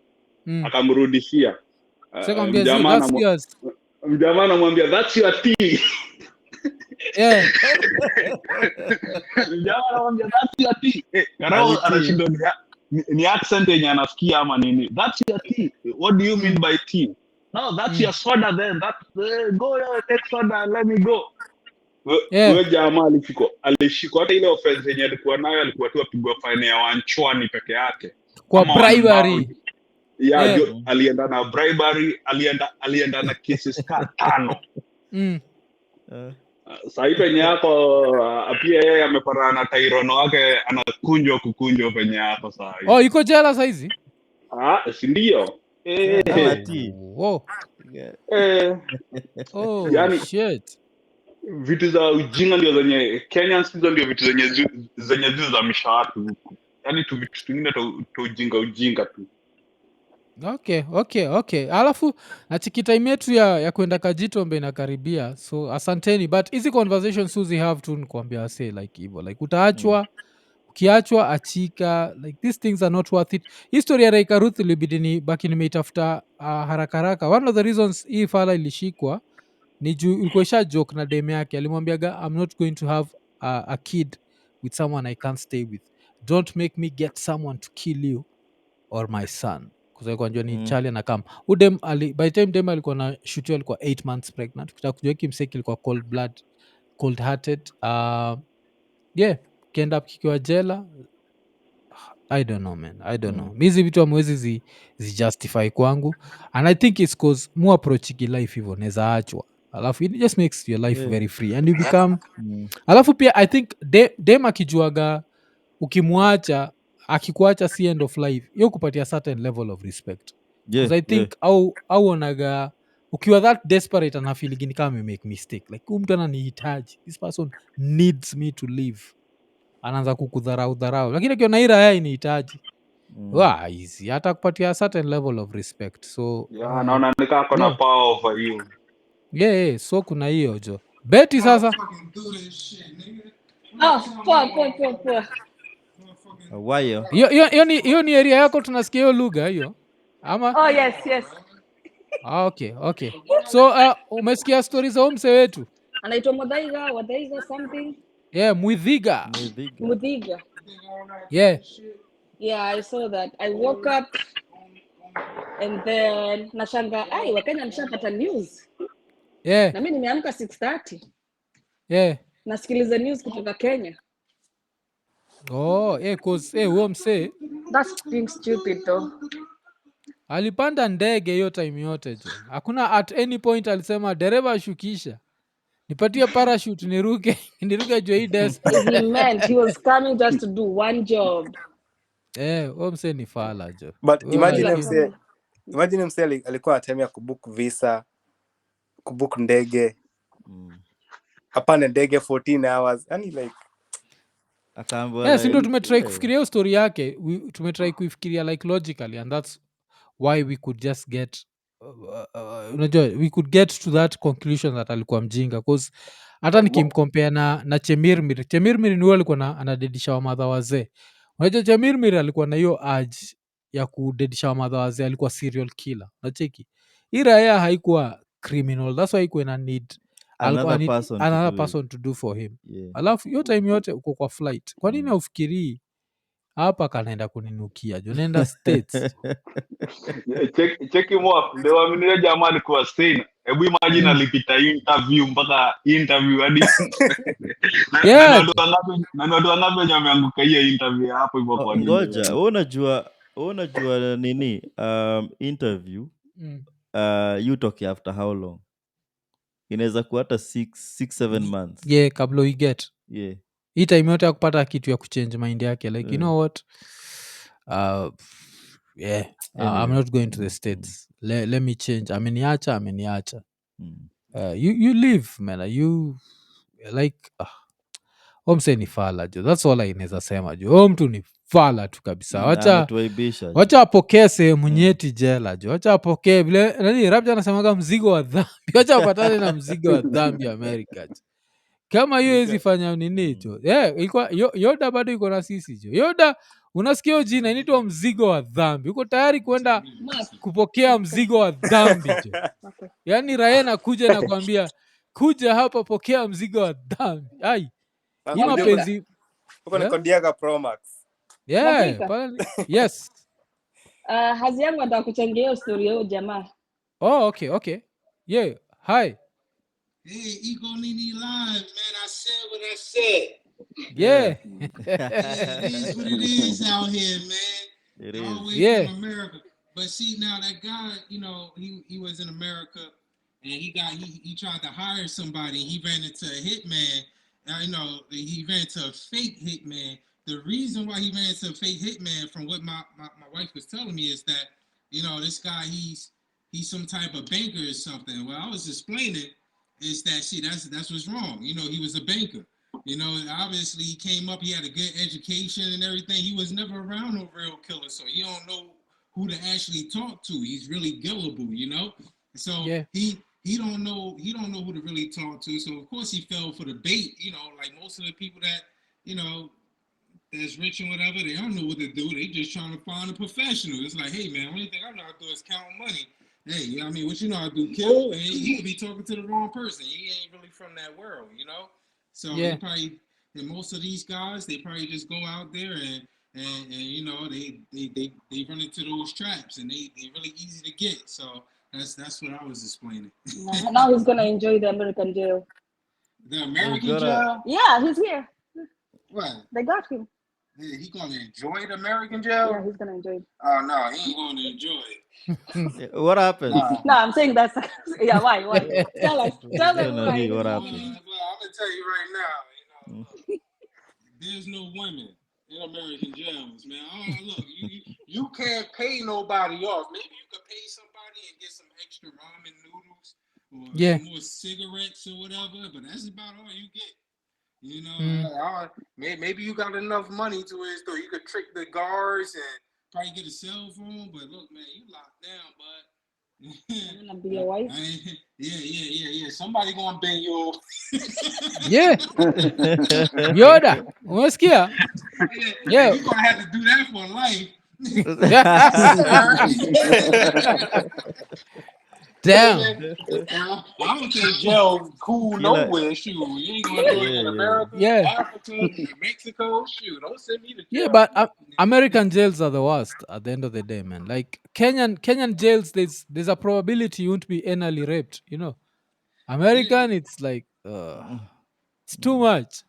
Akamrudishia. Mjamaa anamwambia that's your tea. Mjamaa anamwambia that's your tea. Karao anashindwa ni accent yenye anasikia ama nini. That's your tea. What do you mean by tea? No, that's your soda then. Go take soda, let me go. Huyo jamaa alishikwa hata ile offense yenye alikuwa nayo alikuwa tu apigwa fine ya wanchwani peke yake. Kwa bribery. Alienda na bribery, alienda na cases 5. Sasa hivi penye yako pia yeye amepara na Tairono wake anakunjwa penye yako sasa hivi. Iko jela sasa hizi? Si ndio? Yani, shit. Vitu za ujinga ndio zenye Kenyans hizo ndio vitu zenye za mishahara huku. Yaani tu vitu vingine tu ujinga tu. Okay. Alafu nachiki time yetu ya kwenda Kajitombe inakaribia. So asanteni, but hizi conversations Suzy have to nikwambia say like hivyo. Like utaachwa ukiachwa achika, like these things are not worth it. History ya Raika Ruth ilibidi ni baki nimeitafuta haraka haraka. One of the reasons hii fala ilishikwa ni juu ilikuwa isha joke na dem yake, alimwambiaga I'm not going to have a kid with someone I can't stay with, don't make me get someone to kill you or my son, kuzakanjua ni chali na kam udem by the time dem alikuwa na shoot alikuwa 8 months pregnant. Ukitaka kujua kimseki ilikuwa cold hearted. Yeah, kienda up kikiwa jela. I don't know, man. I don't know. Mizi vitu amwezi justify kwangu, and I think it's cause mu approachiki life hivyo neza achwa, alafu it just makes your life very free and you become alafu pia I think dem akijuaga ukimwacha akikuacha si end of life, hiyo kupatia certain level of respect, because I think au onaga ukiwa that desperate and feeling kama make mistake, like mtu ananihitaji, this person needs me to live, anaanza kukudharau, lakini akiona hii raya inihitaji easy hata kupatia certain level of respect. So naona nikaa kona power over you. Yeah, so kuna hiyo jo Betty sasa. Poa. Wayo. Hiyo ni area yako, tunasikia hiyo lugha hiyo ama? Oh yes. Okay. So umesikia stories za mse wetu Anaitwa Wadaiga something. Yeah, Mudhiga. Yeah, I saw that. I woke up and then nashanga Wakenya nishapata news. Yeah. Na mimi nimeamka 6:30. Yeah. Nasikiliza news kutoka Kenya. Cause huo mse That's being stupid though. Alipanda ndege hiyo time yote jo. Hakuna at any point alisema dereva ashukisha, nipatie parachute niruke juu hii desk. He meant he was coming just to do one job. Huo mse ni fala jo. But imagine mse alikuwa atemea kubook visa, kubook ndege. Hapana ndege 14 hours. Yani like ndio tumetry kufikiria hiyo story yake. Tumetry kuifikiria like logically, and that's why we could just get we could get to that conclusion that alikuwa mjinga, cause hata nikimcompare na Chemirmir ni huyo alikuwa anadedisha wamadha wazee. Unajua Chemirmir alikuwa na hiyo urge ya kudedisha wamadha wazee, alikuwa serial killer. Unacheki hii raya haikuwa criminal, that's why haikuwa ina need another person to do for him. Alafu hiyo time yote uko kwa flight, kwa nini haufikirii hapa kanaenda kuninukia jo, nenda States? Cheki mwa ndio waminile jamaa alikuwa stain. Hebu imagine alipita interview mpaka interview hadi na watu wangapi wameanguka hiyo interview hapo hivyo kwa nini? Ngoja, unajua nini interview you talk after how long? Inaweza kuwa hata 6-7 months. Yeah, kabla you get. Yeah. Hii time yote ya kupata kitu ya kuchange mind yake like you know what, I'm not going to the States. Let me change. Ameniacha. You live man, you like omse ni fala jo, that's all I inaweza sema jo. Mtu ni fala tu kabisa. Wacha apokee sehemu nyeti jela jo, wacha apokee vile nani Rapcha anasemaga mzigo wa dhambi. Wacha apatane na mzigo wa dhambi America jo. Kama hiyo hizi fanya nini jo. Ilikuwa Yoda bado iko na sisi jo. Yoda, unasikia jina inaitwa mzigo wa dhambi. Uko tayari kwenda kupokea mzigo wa dhambi jo? Yaani Rayana kuja na kuambia kuja hapa pokea mzigo wa dhambi. Hii mapenzi uko ni Kodiaga Pro Max. Yes. Hazi yangu nataka kuchangia hiyo story yao jamaa. Okay. Yeah, hi. Hey, Iko Nini live, man. I said what I said. Yeah. It is what it is out here, man. It is. All the way from America. But see, now that guy, you know, he was in America, and he tried to hire somebody. He ran into a hitman. He ran into a fake hitman. The reason why he ran into a fake hitman, from what my wife was telling me, is that, you know, this guy, he's some type of banker or something. Well, I was explaining is that that's what's wrong. You know, he was a banker. You know, obviously he came up, he had a good education and everything. He was never around no real killer, so he don't know who to actually talk to. He's really gullible, you know. So he don't know who to really talk to. So of course he fell for the bait. You know, like most of the people that, you know, that's rich and whatever, they don't know what to do. They just trying to find a professional. It's like, hey man, only thing I know how to do is count money. Hey, you know what I mean? What you know how to do? Kill? And he could be talking to the wrong person. He ain't really from that world, you know? So they probably, and most of these guys, they probably just go out there and you know, they run into those traps, and they really easy to get. So that's what I was explaining. Now he's gonna enjoy the American jail. The American jail? Yeah, he's here. What? They got him. Yeah, he gonna enjoy the American jail? Yeah, he's gonna enjoy it. Oh no, he ain't gonna enjoy it. What happened? No, I'm saying that's yeah. Why? Tell us. Tell them why. What happened? Well, I'm gonna tell you right now. You know, there's no women in American jails, man. Look, you can't pay nobody off. Maybe you could pay somebody and get some extra ramen noodles or some more cigarettes or whatever, but that's about all you get. You know, maybe you got enough money to it so you could trick the guards and probably get a cell phone. But look, man, you locked down, bud. I'm gonna be your wife. Yeah. Somebody gonna bang you. Yeah. Yoda, umesikia? Yeah. You gonna have to do that for life. Damn. I don't think jail cool nowhere. Shoot, you ain't gonna do it in America, Africa, Mexico. Shoot, don't send me to jail. Yeah, but American jails are the worst at the end of the day, man. Like Kenyan jails, there's a probability you won't be anally raped, you know. American, it's like it's too much.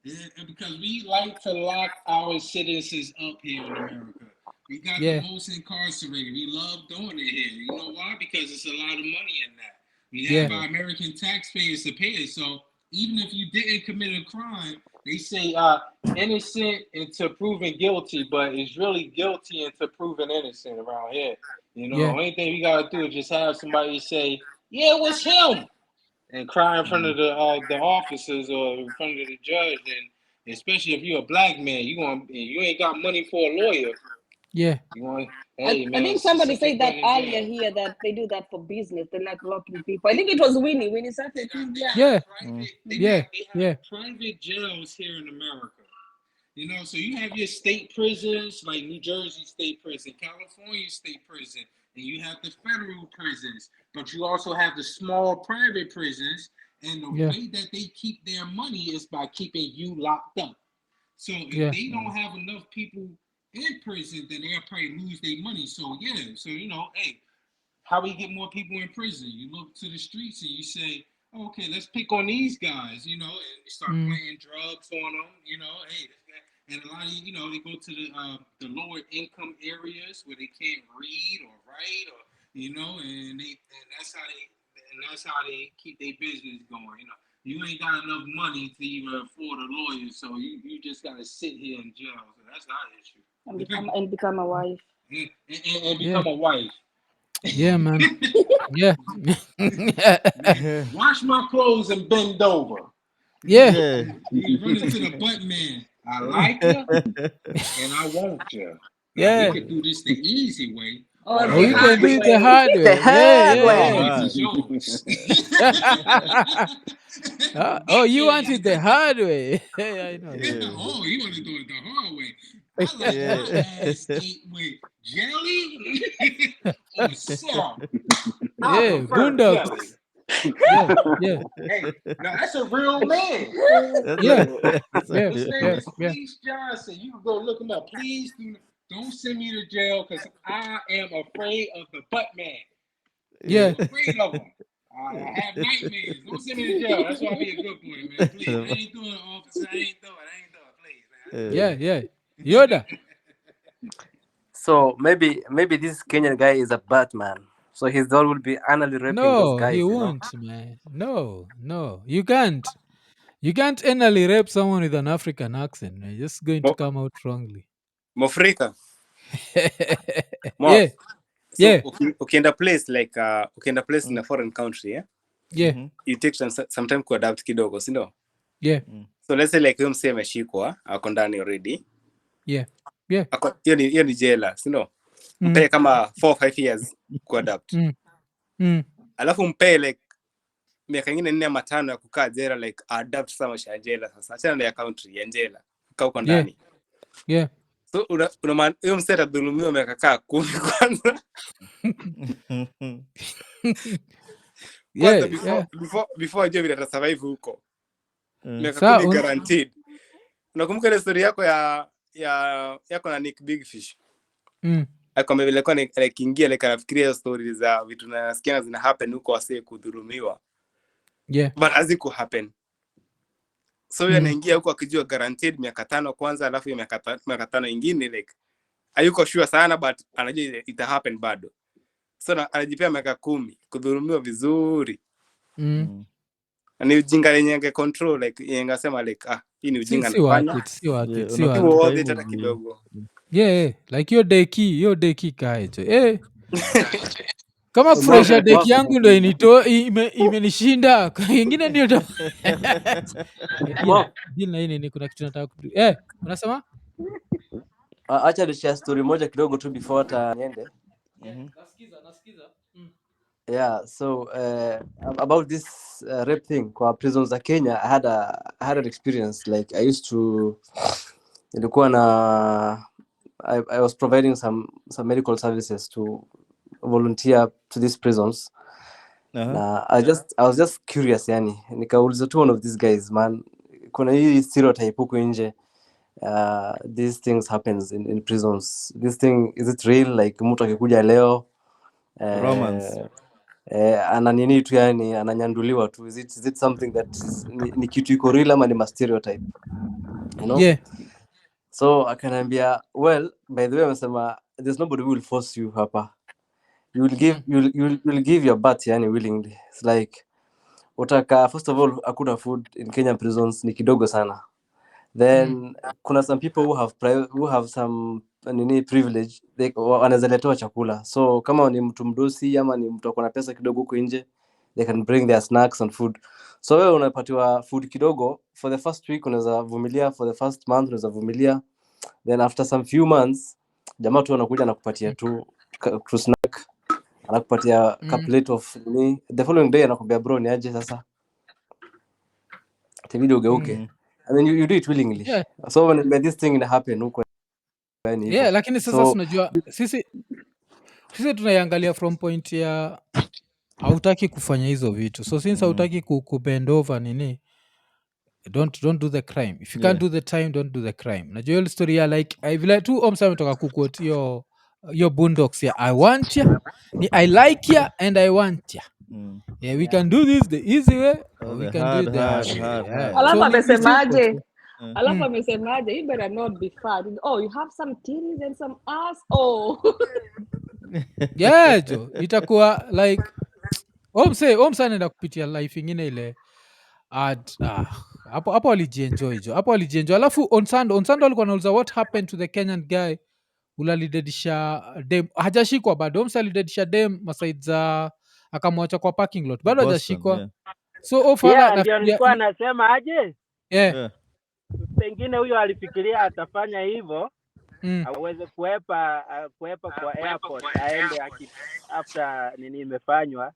Yeah, because we like to lock our citizens up here in America. We got the most incarcerated. We love doing it here. You know why? Because it's a lot of money in that. We have our American taxpayers to pay it. So even if you didn't commit a crime, they say innocent until proven guilty, but it's really guilty until proven innocent around here. You know, the only thing we gotta do is just have somebody say, "Yeah, it was him," and cry in front of the officers or in front of the judge. And especially if you're a black man, you ain't got money for a lawyer. Yeah. You want? Hey, man, I think somebody said that earlier here that they do that for business. They like locking people. I think it was Winnie. Winnie started. Yeah. They have private jails here in America. You know, so you have your state prisons like New Jersey State Prison, California State Prison, and you have the federal prisons. But you also have the small private prisons, and the way that they keep their money is by keeping you locked up. So if they don't have enough people in prison, then they'll probably lose their money. So you know, hey, how we get more people in prison? You look to the streets and you say, okay, let's pick on these guys, you know, and you start playing drugs on them, you know, hey, and a lot of, you know, they go to the lower income areas where they can't read or write, or you know, and that's how they keep their business going, you know. You ain't got enough money to even afford a lawyer, so you just gotta sit here in jail. So that's not an issue. And become a wife. And become a wife. Yeah, man. Yeah. Wash my clothes and bend over. Yeah. You run into the butt man. I like you and I want you. Yeah. We could do this the easy way. Oh, you can do it the hard way. The hard way. Oh, you want it the hard way. I know. Oh, you want to do it the hard way. I like my ass ate with jelly or syrup. Yeah, boondocks. Yeah. Hey, now that's a real man. His name is Please Johnson. You can go look him up. Please don't send me to jail because I am afraid of the butt man. Yeah. I'm afraid of him. I have nightmares. Don't send me to jail. That's why I be a good boy, man. Please. I ain't doing it, officer. I ain't doing it. Please, man. Yeah. Yoda. So maybe this Kenyan guy is a Batman. So his doll will be anally raping those guys. No, he won't, man. No. You can't anally rape someone with an African accent, man. You're just going to come out wrongly. Mofrika. Yeah. Ukienda place like in a foreign country, you take some time to adapt kidogo, si ndio? Yeah. So let's say like huyo msee ameshikwa, ako ndani already. Yeah. Hiyo ni jela, si ndio? Mpe kama 4-5 years ku adapt. Alafu mpe like miaka ingine 4 ama 5 ya kukaa jela, like adapt sama maisha ya jela. Sasa achana na ya country ya jela. Kaa uko ndani. Yeah. So huyo msee atadhulumiwa miaka kaa 10 kwanza. Kwanza before ajue vile atasurvive huko. Miaka 10 guaranteed. Unakumbuka ile story yako yako na Nick Big Fish? Akwambia vile kwa akiingia like anafikiria stories za vitu nasikia zina happen huko wasee kudhulumiwa. Yeah. But haziku happen. So yeye anaingia huko akijua guaranteed miaka 5 kwanza, alafu hiyo miaka 5 nyingine like hayuko sure sana but anajua ita happen bado. So anajipea miaka 10 kudhulumiwa vizuri. Ni ujinga yenye ange control like yengasema like hii ni ujinga nafanya. Si watu. Hata kidogo. Yeah, like your deki kaecho. Kama kufresha deki yangu ndio imenishinda. Ingine ndio deal na nini kuna kitu nataka kudu. Unasema? Acha ni share story moja kidogo tu before hata niende. Nasikiza. Yeah, so about this rape thing kwa prisons za Kenya, I had an experience like I used to nilikuwa na I was providing some medical services to volunteer to these prisons. Na I was just curious yani, nikauliza tu one of these guys, man, kuna hii stereotype huko nje, these things happens in prisons. This thing, is it real? Like mtu akikuja leo romance ana nini tu yani ananyanduliwa tu, is it something that ni kitu iko real ama ni stereotype, you know? Yeah. So akaniambia, well, by the way amesema there's nobody who will force you hapa. You'll give your butt yani willingly. It's like utaka, first of all, hakuna food in Kenyan prisons ni kidogo sana. Then kuna some people who have some nini privilege, wanaweza letewa chakula. So kama ni mtu mdosi ama ni mtu akona pesa kidogo huko nje, they can bring their snacks and food. So wewe unapatiwa food kidogo for the first week, unaweza vumilia, for the first month unaweza vumilia. Then after some few months, jamaa tu anakuja na kupatia tu snack, anakupatia plate of nini. The following day anakuambia, bro, ni aje sasa? Tibidi ugeuke. I mean, you do it willingly. Yeah. So when this thing happen huko yani. Yeah, lakini sasa unajua sisi tunaiangalia from point ya hautaki kufanya hizo vitu. So since hautaki kubend over nini, don't do the crime. If you can't do the time, don't do the crime. Najua hiyo story ya like I vile tu omsa mtoka kuquote your Boondocks ya I want ya, ni I like ya and I want ya. Yeah, we can do this the easy way or we can do it the hard way. Alafu amesemaje? You better not be fat. Oh, you have some titties and some ass. Oh. Yeah, jo. Itakuwa like omsa anaenda kupitia life ingine ile hapo alijienjoy jo. Hapo alijienjoy. Alafu on Sunday alikuwa anauliza what happened to the Kenyan guy ulalidedisha dem. Hajashikwa bado. Omsa alidedisha dem masaid za akamwacha kwa parking lot. Bado hajashikwa. So ndio nilikuwa nasema aje? Yeah. Pengine huyo alifikiria atafanya hivyo aweze kuepa kwa airport, aende after nini imefanywa,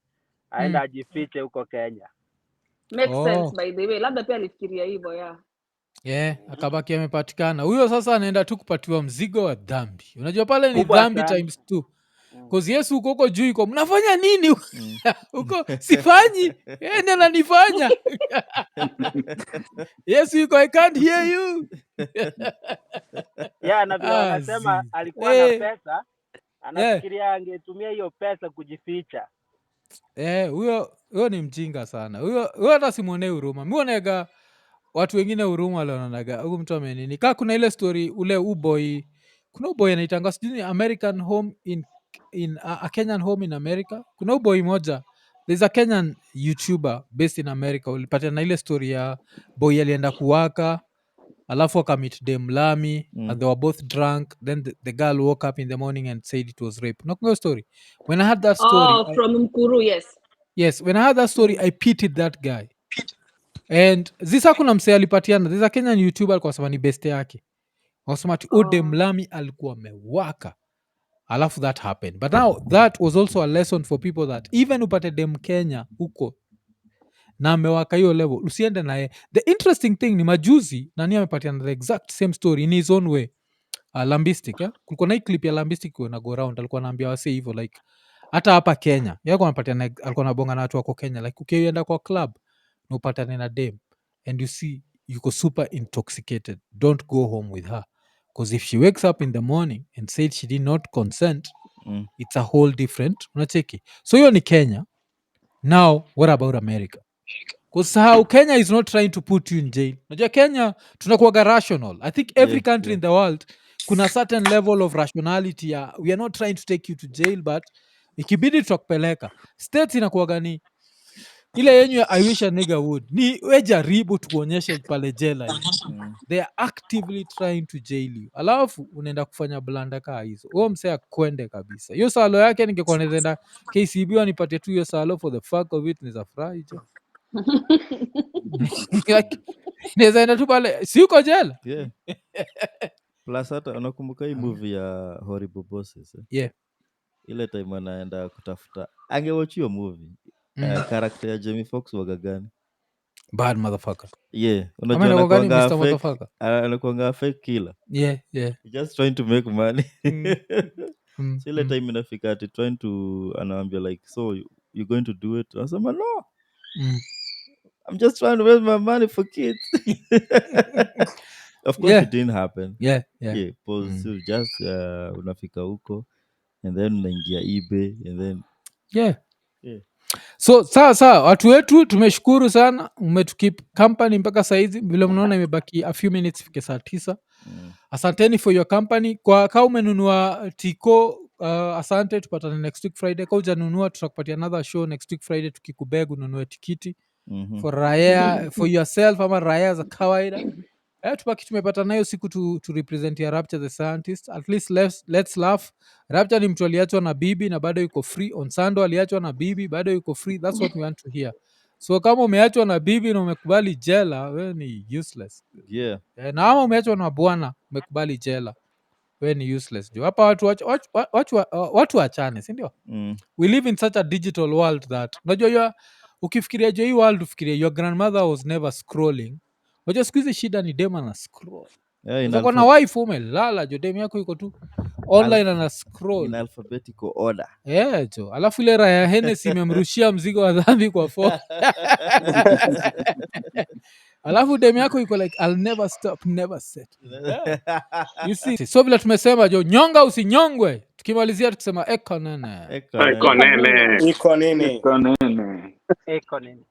aende ajifiche huko Kenya. Makes sense by the way. Labda pia alifikiria hivyo Yeah, akabaki amepatikana. Huyo sasa anaenda tu kupatiwa mzigo wa dhambi. Unajua pale ni Kubwa dhambi sana. times 2. Cause Yesu huko juu iko mnafanya nini huko? Sifanyi. Ndio ananifanya. Yesu yuko, I can't hear you. Yeah, na vile wanasema alikuwa na pesa, anafikiria angetumia hiyo pesa kujificha. Huyo ni mjinga sana. Huyo hata simuonee huruma. Muonega watu wengine huruma wanaonaga huyu mtu amenini. Kaa kuna ile story ule uboy, kuna uboy anaitanga sijui American home in a Kenyan home in America. Kuna uboy moja, there's a Kenyan YouTuber based in America. Ulipata na ile story ya boy alienda kuwaka alafu akamit dem Lami and they were both drunk, then the girl woke up in the morning and said it was rape. Nakumbuka story. When I heard that story, from Mkuru, yes, when I heard that story I pitied that guy. And zisa kuna msee alipatiana, there's a Kenyan YouTuber alikuwa sema ni best yake, wasema ati dem Lami alikuwa amewaka, alafu that happened. But now that was also a lesson for people that even upate dem Kenya huko na amewaka hiyo level, usiende naye. The interesting thing ni majuzi nani amepatiana the exact same story in his own way. Lambistic kulikuwa na hii clip ya Lambistic na go round, alikuwa anaambia wase hivyo like hata hapa Kenya alikuwa anabonga na watu wako Kenya like ukienda kwa club na upatane na dem and you see yuko super intoxicated, don't go home with her, because if she wakes up in the morning and said she did not consent, it's a whole different, unacheki. So hiyo ni Kenya. Now what about America? Because how Kenya is not trying to put you in jail. Unajua Kenya tunakuwaga rational. I think every country in the world kuna certain level of rationality ya we are not trying to take you to jail, but ikibidi tutakupeleka. States inakuwaga ni ile yenyu I wish a nigga would ni we jaribu tukuonyeshe pale jela hivi. They are actively trying to jail you, alafu unaenda kufanya blanda kaa hizo. Huo msea kwende kabisa. Hiyo salo yake ningekuwa naenda KCB wanipatie tu hiyo salo for the fuck of it, niza furahi jo. Neza enda tu pale si uko jela. Yeah. Plus hata unakumbuka hii movie ya Horrible Bosses Yeah. Ile time anaenda kutafuta angewatch hiyo movie. Character ya Jamie Foxx waga gani? Bad motherfucker. Yeah, Unajua anakuanga Mr. Motherfucker. Anakuanga fake killer. Yeah, yeah. Just trying to make money. So ile time inafika ati trying to anaambia like, so you're going to do it? Anasema no. I'm just trying to raise my money for kids. Of course it didn't happen. Yeah. So just unafika huko and then unaingia eBay and then yeah. So sawa watu wetu tumeshukuru sana, umetukip company mpaka saizi. Vile mnaona imebaki a few minutes fike saa 9. Asanteni for your company. Kwa kama umenunua tiko asante, tupatane next week Friday. Kama hujanunua tutakupatia another show next week Friday tukikubeg ununue tikiti for raya for yourself ama raya za kawaida. Tupaki tumepata nayo siku to represent ya Rapture the Scientist. At least let's laugh. Rapture ni mtu aliachwa na bibi na bado yuko free. On Sando aliachwa na bibi bado yuko free. That's what we want to hear. So kama umeachwa na bibi na umekubali jela, wewe ni useless. Yeah. Na ama umeachwa na bwana umekubali jela, wewe ni useless. Jo hapa watu wachane, si ndio? We live in such a digital world that unajua ukifikiria hii world ufikiria your grandmother was never scrolling. Unajua siku hizi shida ni dem ana scroll. Unaweza na wife umelala jo, dem yako iko tu online ana scroll in alphabetical order. Jo, alafu ile raya Hennessy imemrushia mzigo wa dhambi kwa phone. Alafu dem yako iko like I'll never stop, never settle. You see, so vile tumesema jo, nyonga usinyongwe. Tukimalizia tukisema Iko Nini. Iko Nini. Iko Nini. Iko Nini.